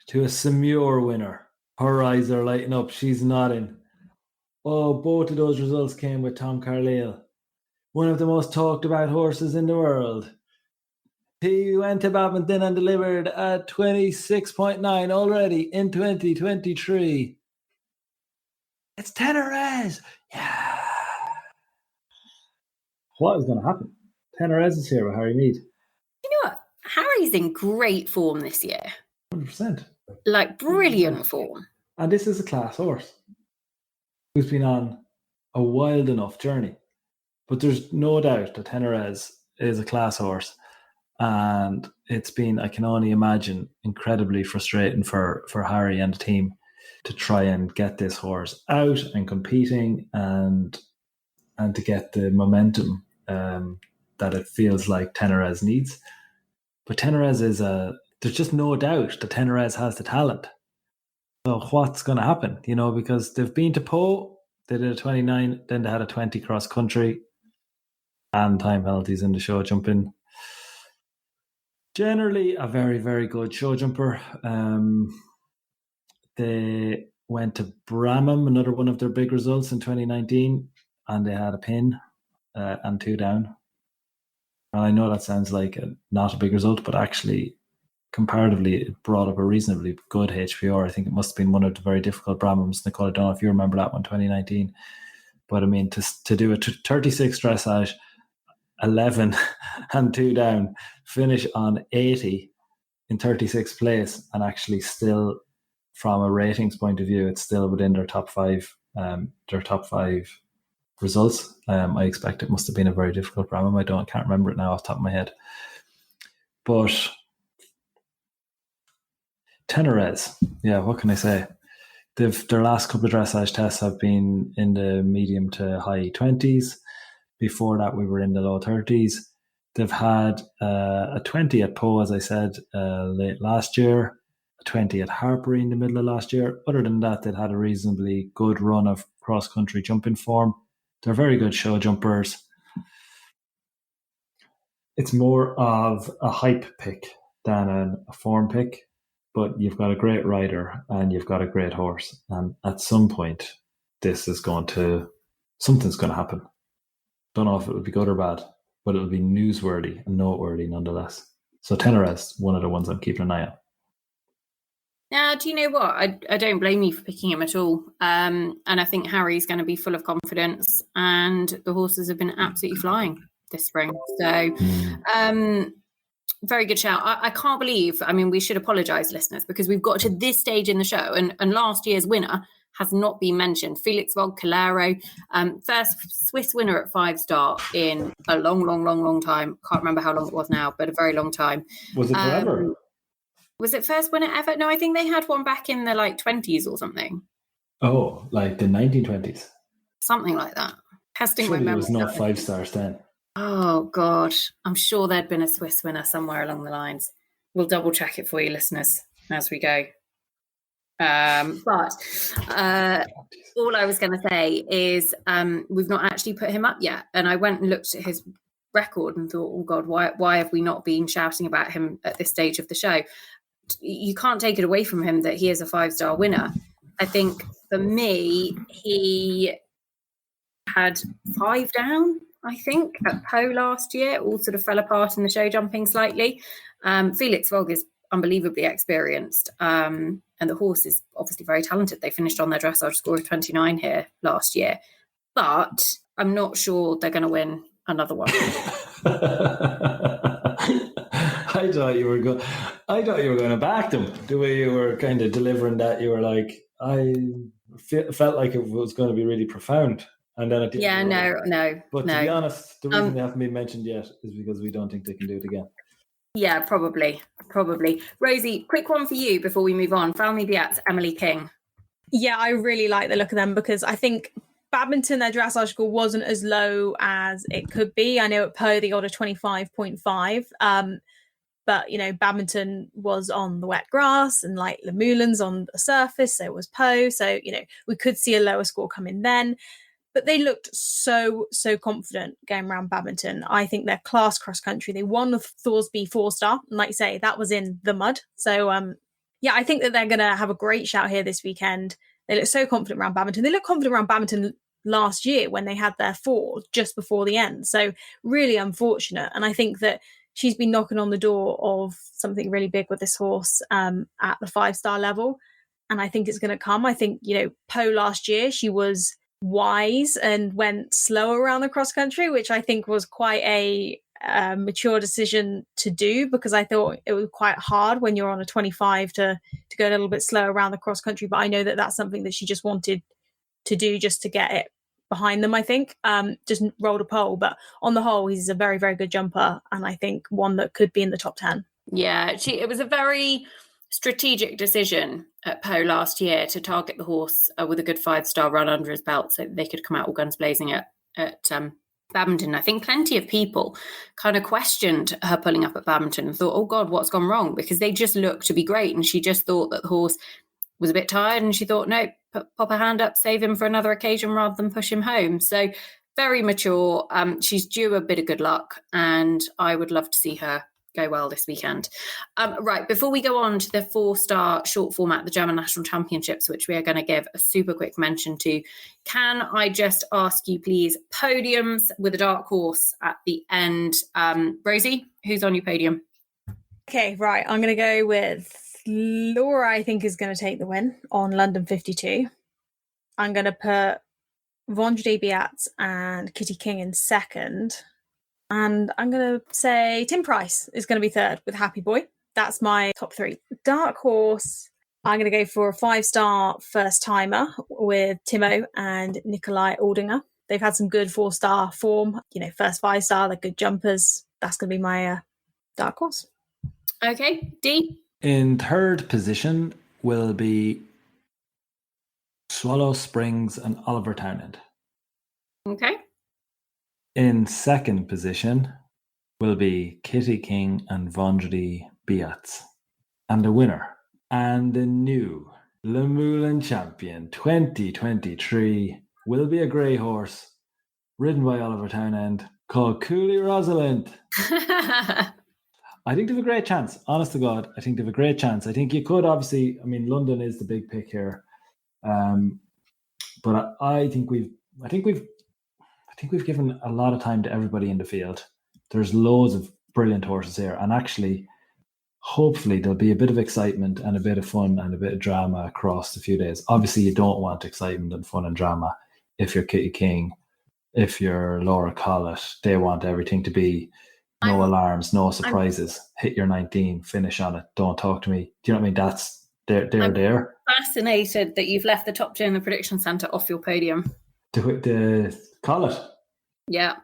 to a Semur winner. Her eyes are lighting up. She's nodding. Oh, both of those results came with Tom Carlyle, one of the most talked about horses in the world. He went to Badminton and delivered at 26.9 already in 2023. It's Tenerez. Yeah. What is going to happen? Tenerez is here with Harry Mead. You know what? Harry's in great form this year. 100%. Like, brilliant form. And this is a class horse who's been on a wild enough journey. But there's no doubt that Tenerez is a class horse. And it's been, I can only imagine, incredibly frustrating for Harry and the team to try and get this horse out and competing and to get the momentum that it feels like Tenerez needs. But Tenerez there's just no doubt that Tenerez has the talent. So what's going to happen? Because they've been to Po, they did a 29, then they had a 20 cross country and time penalties in the show jumping. Generally a very, very good show jumper. They went to Brabham, another one of their big results in 2019, and they had a pin and 2 down. And I know that sounds like not a big result, but actually comparatively it brought up a reasonably good HPR. I think it must have been one of the very difficult Brabhams. Nicole, I don't know if you remember that one, 2019. But I mean, to do a 36 dressage, 11 and 2 down, finish on 80 in 36th place, and actually still, from a ratings point of view, it's still within their top five results. I expect it must have been a very difficult Brahman. Can't remember it now off the top of my head. But Tenerez, yeah, what can I say? Their last couple of dressage tests have been in the medium to high 20s. Before that, we were in the low 30s. They've had a 20 at Poe, as I said, late last year, a 20 at Harbury in the middle of last year. Other than that, they'd had a reasonably good run of cross-country jumping form. They're very good show jumpers. It's more of a hype pick than a form pick, but you've got a great rider and you've got a great horse. And at some point, something's going to happen. Don't know if it would be good or bad, but it'll be newsworthy and noteworthy nonetheless. So Tenerez, one of the ones I'm keeping an eye on. Now, do you know what? I don't blame you for picking him at all. And I think Harry's going to be full of confidence, and the horses have been absolutely flying this spring. So very good shout. I can't believe, we should apologise, listeners, because we've got to this stage in the show, and last year's winner has not been mentioned. Felix Vogt Calero, first Swiss winner at 5-star in a long time. Can't remember how long it was now, but a very long time. Was it forever? Was it first winner ever? No, I think they had one back in the 20s or something. Oh, like the 1920s? Something like that. Testing my memory. There was no 5 stars then. Oh, God. I'm sure there'd been a Swiss winner somewhere along the lines. We'll double check it for you, listeners, as we go. But all I was going to say is we've not actually put him up yet. And I went and looked at his record and thought, oh, God, why have we not been shouting about him at this stage of the show? You can't take it away from him that he is a 5-star winner. I think for me, he had 5 down, I think, at Poe last year. All sort of fell apart in the show jumping slightly. Felix Vogt is unbelievably experienced. And the horse is obviously very talented. They finished on their dressage score of 29 here last year. But I'm not sure they're going to win another one. I thought you were going to back them. The way you were kind of delivering that, you were like, I felt like it was going to be really profound. And then it didn't. Yeah, no. But to be honest, the reason they haven't been mentioned yet is because we don't think they can do it again. Yeah, probably. Rosie, quick one for you before we move on. Falmy Biat's Emily King. Yeah, I really like the look of them because I think Badminton, their dressage score wasn't as low as it could be. I know at Poe they got a 25.5. But, Badminton was on the wet grass and Luhmühlen's on the surface. So was Poe. So, we could see a lower score come in then. But they looked so confident going around Badminton. I think they're class cross country. They won the Thorsby 4-star. And like you say, that was in the mud. So, I think that they're going to have a great shout here this weekend. They look so confident around Badminton. They looked confident around Badminton last year when they had their 4 just before the end. So really unfortunate. And I think that she's been knocking on the door of something really big with this horse at the 5-star level. And I think it's going to come. I think, Poe last year, she was wise and went slow around the cross country, which I think was quite a mature decision to do, because I thought it was quite hard when you're on a 25 to go a little bit slow around the cross country. But I know that that's something that she just wanted to do just to get it behind them, I think. Just rolled a pole. But on the whole, he's a very, very good jumper. And I think one that could be in the top 10. Yeah, it was a very strategic decision at Poe last year to target the horse with a good 5-star run under his belt so they could come out all guns blazing at Badminton. I think plenty of people kind of questioned her pulling up at Badminton and thought, oh God, what's gone wrong? Because they just looked to be great. And she just thought that the horse was a bit tired and she thought, no, pop her hand up, save him for another occasion rather than push him home. So very mature. She's due a bit of good luck and I would love to see her go well this weekend. Right, before we go on to the 4-star short format, the German National Championships, which we are going to give a super quick mention to, can I just ask you, please, podiums with a dark horse at the end. Rosie, who's on your podium? Okay, right. I'm going to go with Laura, I think, is going to take the win on London 52. I'm going to put Vendredi Biat and Kitty King in second. And I'm going to say Tim Price is going to be third with Happy Boy. That's my top 3. Dark horse, I'm going to go for a 5-star first timer with Timo and Nikolai Aldinger. They've had some good 4-star form, first 5-star, they're good jumpers. That's going to be my dark horse. Okay, D. In third position will be Swallow Springs and Oliver Townend. Okay. In second position will be Kitty King and Vondredi Beats. And the winner and the new Luhmühlen Champion 2023 will be a grey horse ridden by Oliver Townend called Cooley Rosalind. I think they have a great chance. Honest to God, I think they have a great chance. I think you could obviously, London is the big pick here. But I think we've given a lot of time to everybody in the field. There's loads of brilliant horses here, and actually, hopefully, there'll be a bit of excitement and a bit of fun and a bit of drama across the few days. Obviously, you don't want excitement and fun and drama if you're Kitty King, if you're Laura Collett. They want everything to be no alarms, no surprises. Hit your 19, finish on it. Don't talk to me. Do you know what I mean? That's they're there. Fascinated that you've left the top 2 in the prediction centre off your podium. The Collett. Yeah.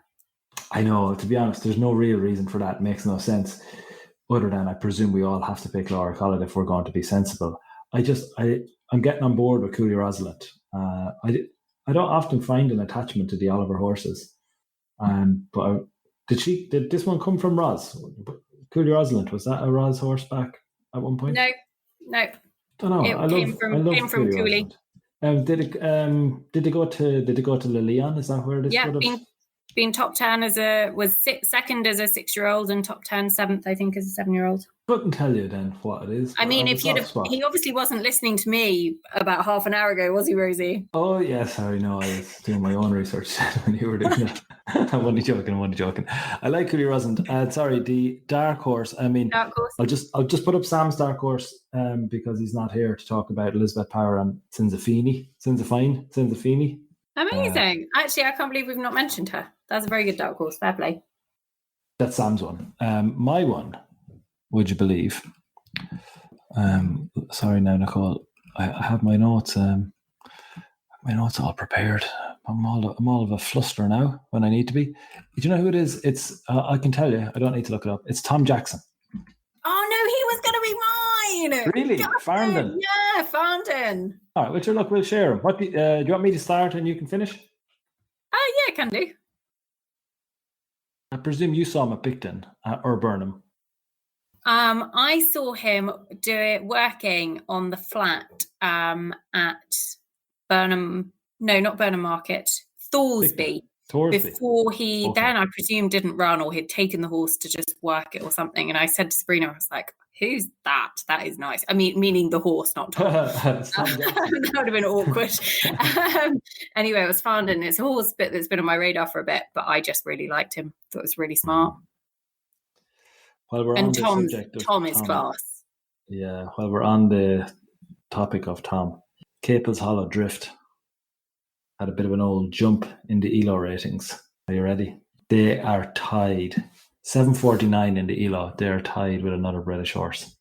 I know, to be honest, there's no real reason for that. It makes no sense. Other than I presume we all have to pick Laura Collett if we're going to be sensible. I'm getting on board with Cooley Rosalind. I don't often find an attachment to the Oliver horses. But did this one come from Ros? Cooley Rosalind, was that a Ros horse back at one point? No. Don't know. It came from Cooley. Did they go to Lilian? Is that where it is? Yeah, been top 10 was second as a 6-year-old and top 10 7th, I think, as a 7-year-old. Couldn't tell you then what it is. He obviously wasn't listening to me about half an hour ago, was he, Rosie? Oh yes, I know. I was doing my own research when you were doing that. I'm only joking. I like Cooley Rosalind. Sorry, the dark horse. Dark horse. I'll just put up Sam's dark horse because he's not here to talk about Elizabeth Power and Sinzafini. Amazing. Actually, I can't believe we've not mentioned her. That's a very good dark horse. Fair play. That's Sam's one. My one, would you believe? Sorry now, Nicole. I have my notes. My notes all prepared. I'm all of a fluster now when I need to be. Do you know who it is? It's I can tell you. I don't need to look it up. It's Tom Jackson. Oh no, he was going to be mine. Really, Farndon. Yeah, Farndon. All right, we'll share him. What do you want me to start and you can finish? Yeah, can do. I presume you saw him at Bicton or Burnham. I saw him do it working on the flat at Burnham. No, not Burnham Market. Thorsby. Before he then, I presume, didn't run or he'd taken the horse to just work it or something. And I said to Sabrina, I was like, who's that? That is nice. Meaning the horse, not Tom. That would have been awkward. Anyway, it was fun. And it's a horse bit that's been on my radar for a bit, but I just really liked him. Thought it was really smart. While we're and on Tom is class. Yeah, while we're on the topic of Tom, Capel's Hollow Drift had a bit of an old jump in the ELO ratings. Are you ready? They are tied. 749 in the ELO. They're tied with another British horse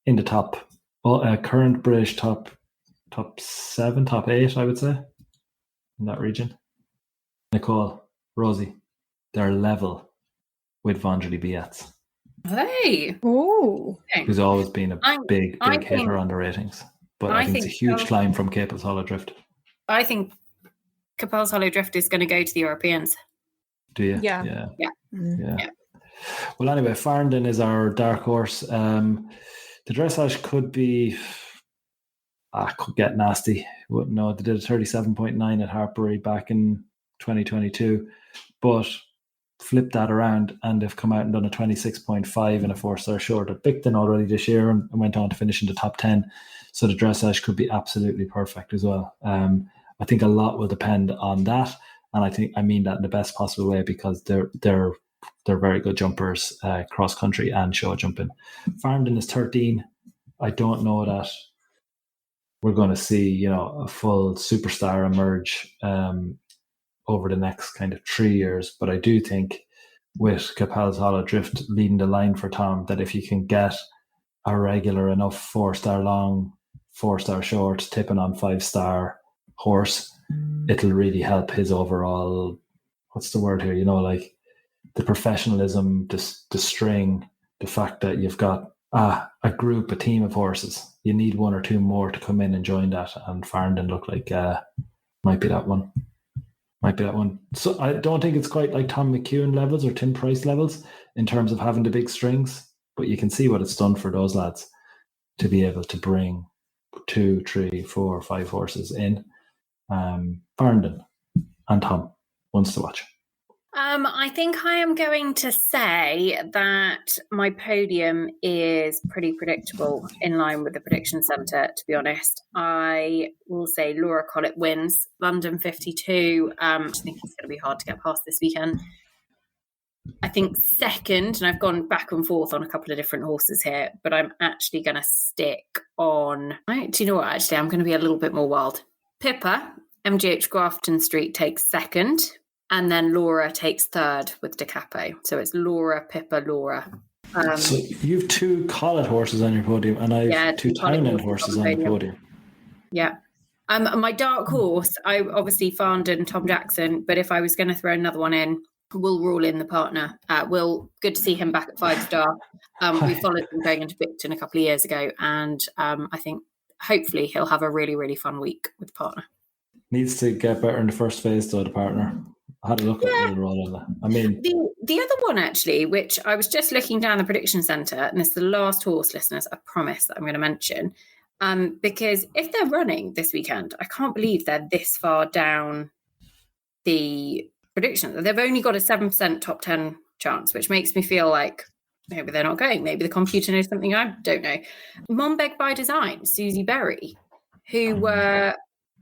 in the top. Current British top 7, top 8, I would say, in that region. Nicole, Rosie, they're level with Vondredi Beats. Hey. Oh. Who's always been a big hitter on the ratings. But I think it's a huge climb from Capel's Hollow Drift. I think Capel's Hollow Drift is going to go to the Europeans. Do you? Yeah. Well, anyway, Farndon is our dark horse. The dressage could get nasty. Wouldn't know. They did a 37.9 at Hartbury back in 2022, but flipped that around and they've come out and done a 26.5 in a 4-star short at Bicton already this year and went on to finish in the top 10. So the dressage could be absolutely perfect as well. I think a lot will depend on that, and I mean that in the best possible way because they're very good jumpers, cross country and show jumping. Farndon is 13. I don't know that we're going to see a full superstar emerge over the next kind of 3 years, but I do think with Capel's Hollow Drift leading the line for Tom that if you can get a regular enough 4-star long, 4-star short, tipping on 5-star horse, it'll really help his overall, what's the word here? Like the professionalism, the string, the fact that you've got a team of horses. You need one or two more to come in and join that. And Farndon look like might be that one. So I don't think it's quite like Tom McEwen levels or Tim Price levels in terms of having the big strings, but you can see what it's done for those lads to be able to bring 2, 3, 4, 5 horses in. Farndon and Tom, ones to watch. I think I am going to say that my podium is pretty predictable in line with the prediction centre, to be honest. I will say Laura Collett wins, London 52. I think it's going to be hard to get past this weekend. I think second, and I've gone back and forth on a couple of different horses here, but I'm actually going to stick on... Do you know what? Actually, I'm going to be a little bit more wild. Pippa, MGH Grafton Street, takes second. And then Laura takes third with Da Capo. So it's Laura, Pippa, Laura. So you've 2 Collett horses on your podium, and I've 2 Townend horses on the podium. Yeah. My dark horse, I obviously Farndon, Tom Jackson, but if I was going to throw another one in, Will rule in the partner. Will, good to see him back at 5-star. We followed him going into Bicton a couple of years ago, and I think hopefully he'll have a really, really fun week with the partner. Needs to get better in the first phase, though, the partner. I had a look at the role of that. I mean, the other one actually, which I was just looking down the prediction centre, and it's the last horse, listeners, I promise, that I'm going to mention, because if they're running this weekend, I can't believe they're this far down the prediction. They've only got a 7% top 10 chance, which makes me feel like maybe they're not going. Maybe the computer knows something I don't know. Monbeg by Design, Susie Berry, who were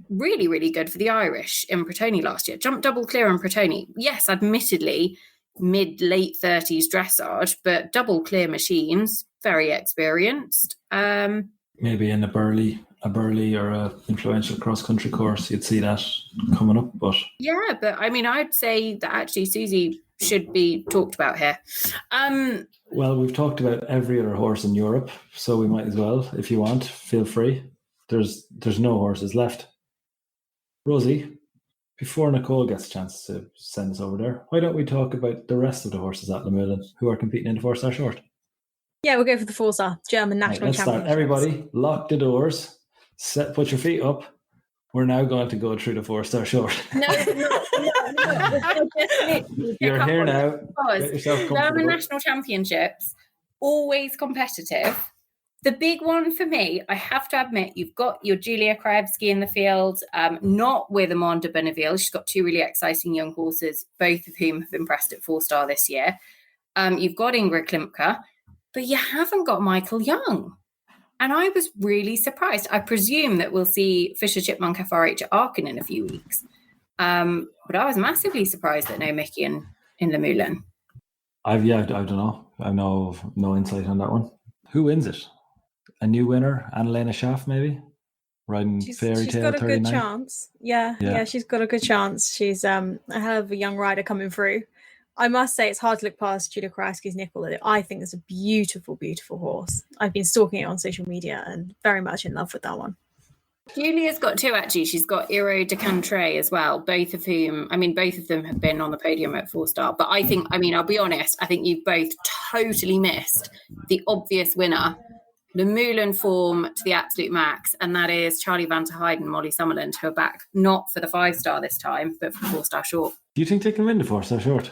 really, really good for the Irish in Pretoni last year. Jumped double clear in Pretoni. Yes, admittedly, mid-late 30s dressage, but double clear machines, very experienced. Maybe in a Burley or a influential cross-country course, you'd see that coming up. But yeah, but I mean, I'd say that actually Susie should be talked about here. Well, we've talked about every other horse in Europe, so we might as well, if you want, feel free. There's no horses left. Rosie, before Nicole gets a chance to send us over there, why don't we talk about the rest of the horses at Luhmühlen who are competing in the 4-star short? Yeah, we'll go for the 4-star German national let's championship. Start. Everybody, lock the doors. Put your feet up. We're now going to go through the 4-star short. No. You're here now. Get yourself German national championships, always competitive. The big one for me, I have to admit, you've got your Julia Krajewski in the field, not with Amanda Bonneville. She's got 2 really exciting young horses, both of whom have impressed at 4-star this year. You've got Ingrid Klimke, but you haven't got Michael Young. And I was really surprised. I presume that we'll see Fisher Chipmunk FRH at Aachen in a few weeks. But I was massively surprised that no Mickey in Luhmühlen. I don't know. I have no insight on that one. Who wins it? A new winner, Annalena Schaff, maybe? Riding Fairy She's Tale got a 39. good chance. Yeah, she's got a good chance. She's a hell of a young rider coming through. I must say it's hard to look past Julia Krajewski's Nicole. I think it's a beautiful, beautiful horse. I've been stalking it on social media and very much in love with that one. Julia's got 2, actually. She's got Hero de Cantre as well, both of them have been on the podium at 4-star. But I'll be honest, I think you've both totally missed the obvious winner, Luhmühlen form to the absolute max, and that is Charlie van der Heijden and Molly Summerland, who are back not for the 5-star this time, but for the 4-star short. Do you think they can win the 4-star short?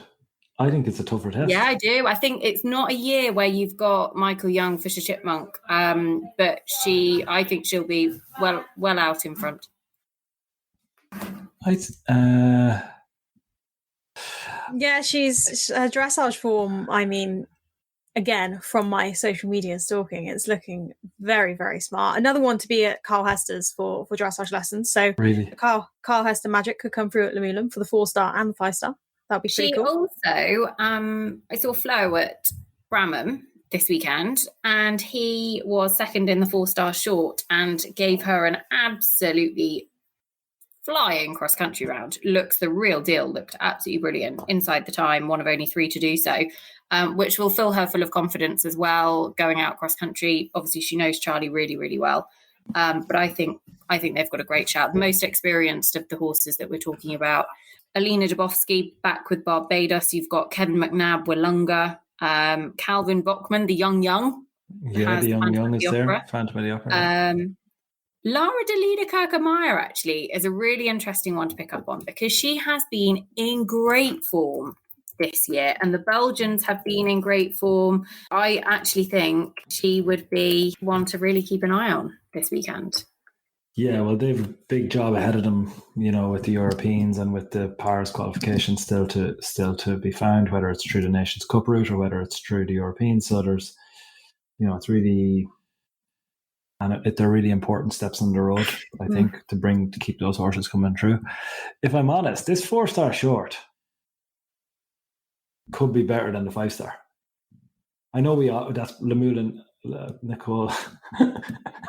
I think it's a tougher test. Yeah, I do. I think it's not a year where you've got Michael Young, Fisher Chipmunk, but I think she'll be well out in front. Yeah, she's her dressage form. I mean, again, from my social media stalking, it's looking very, very smart. Another one to be at Carl Hester's for dressage lessons. So really, Carl Hester Magic could come through at Luhmühlen for the 4-star and the 5-star. That'd be pretty cool. Also, I saw Flo at Bramham this weekend, and he was second in the 4-star short and gave her an absolutely flying cross-country round. Looks the real deal, looked absolutely brilliant. Inside the time, one of only 3 to do so, which will fill her full of confidence as well, going out cross-country. Obviously, she knows Charlie really, really well. But I think they've got a great shout. The most experienced of the horses that we're talking about. Alina Dubovsky back with Barbados. You've got Kevin McNabb, Willunga, Calvin Bockman, the young. Yeah, the young is there. Phantom of the Opera. Lara Delida Kirkemeyer actually is a really interesting one to pick up on because she has been in great form this year and the Belgians have been in great form. I actually think she would be one to really keep an eye on this weekend. Yeah, well, they have a big job ahead of them, with the Europeans and with the Paris qualification still to be found, whether it's through the Nations Cup route or whether it's through the Europeans. So there's, it's really, and they're really important steps on the road, I think, to keep those horses coming through. If I'm honest, this 4-star short could be better than the 5-star. I know that's Luhmühlen. Nicole.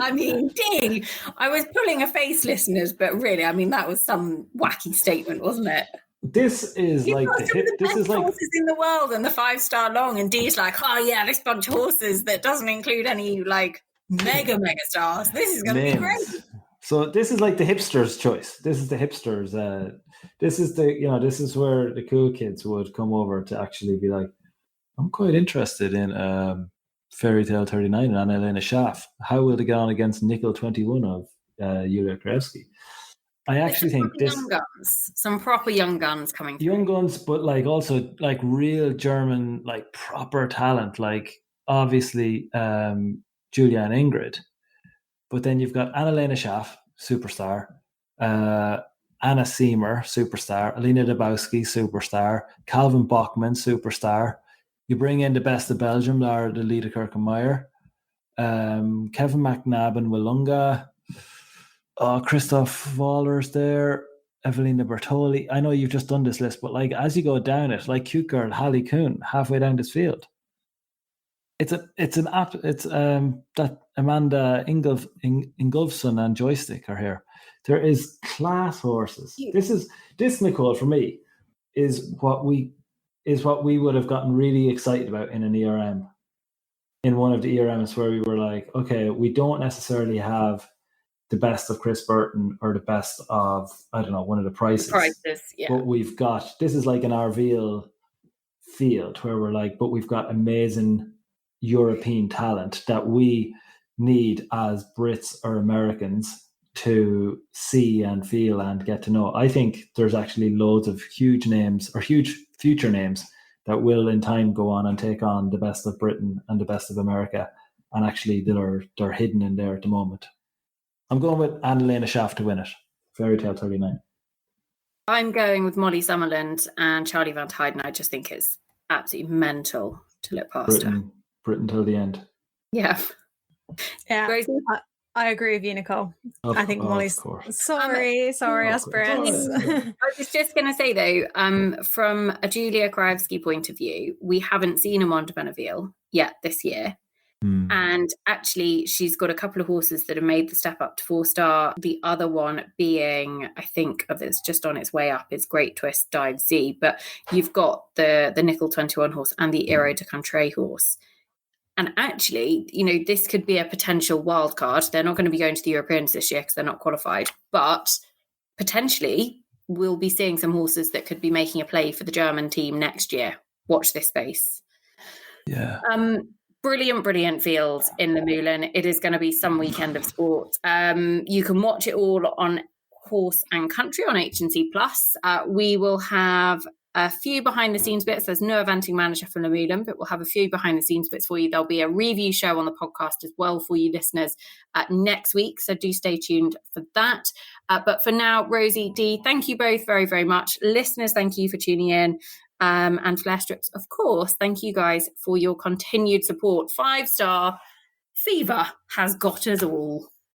I mean, ding! I was pulling a face, listeners, but really, I mean, that was some wacky statement, wasn't it? This is You've like got some of the best horses in the world, and the 5-star long, and Dee's like, oh yeah, this bunch of horses that doesn't include any like mega stars. This is going to be great. So this is like the hipsters' choice. This is the hipsters. This is where the cool kids would come over to actually be like, I'm quite interested in Fairy Tale 39 and Anna-Elena Schaff. How will they get on against Nicole 21 of Julia Krajewski? I actually think this young guns, some proper young guns coming through. Young guns, but like also like real German, like proper talent, like obviously Julia and Ingrid. But then you've got Anna-Lena Schaff, superstar, Anna Seymour, superstar, Alina Dubowski, superstar, Calvin Bockman, superstar. You bring in the best of Belgium, Lara Delida Kirkemeyer, Kevin McNabb and Willunga, Christoph Waller's there, Evelina Bertoli. I know you've just done this list, but like as you go down it, like cute girl Hallie Kuhn, halfway down this field. It's that Amanda Ingolfsson and Joystick are here. There is class horses. This Nicole for me is what we would have gotten really excited about in an ERM. In one of the ERMs where we were like, okay, we don't necessarily have the best of Chris Burton or the best of, I don't know, one of the prices. Yeah. But we've got, this is like an Arveal field where we're like, but we've got amazing European talent that we need as Brits or Americans to see and feel and get to know. I think there's actually loads of huge names or huge future names that will in time go on and take on the best of Britain and the best of America, and actually they're hidden in there at the moment. I'm going with Anna-Lena Schaff to win it. Fairy Tale 39. I'm going with Molly Summerland and Charlie Van Teyden. I just think it's absolutely mental to look past her. Britain till the end. Yeah. Rosie? I agree with you, Nicole. I think Molly's... Sorry, us Brits. I was just going to say, though, from a Julia Krajewski point of view, we haven't seen a Monde Benneville yet this year. And actually, she's got a couple of horses that have made the step up to 4-star. The other one being, I think, of it's just on its way up, is Great Twist Dive Z. But you've got the Nickel 21 horse and the Hero de Country horse. And actually, this could be a potential wild card. They're not going to be going to the Europeans this year because they're not qualified. But potentially, we'll be seeing some horses that could be making a play for the German team next year. Watch this space. Yeah. Brilliant field in Luhmühlen. It is going to be some weekend of sport. You can watch it all on Horse and Country on H&C Plus. We will have a few behind the scenes bits. There's no eventing manager for Luhmühlen, but we'll have a few behind the scenes bits for you. There'll be a review show on the podcast as well for you listeners next week. So do stay tuned for that. But for now, Rosie, Dee, thank you both very, very much. Listeners, thank you for tuning in. And Flare Strips, of course, thank you guys for your continued support. 5-star fever has got us all.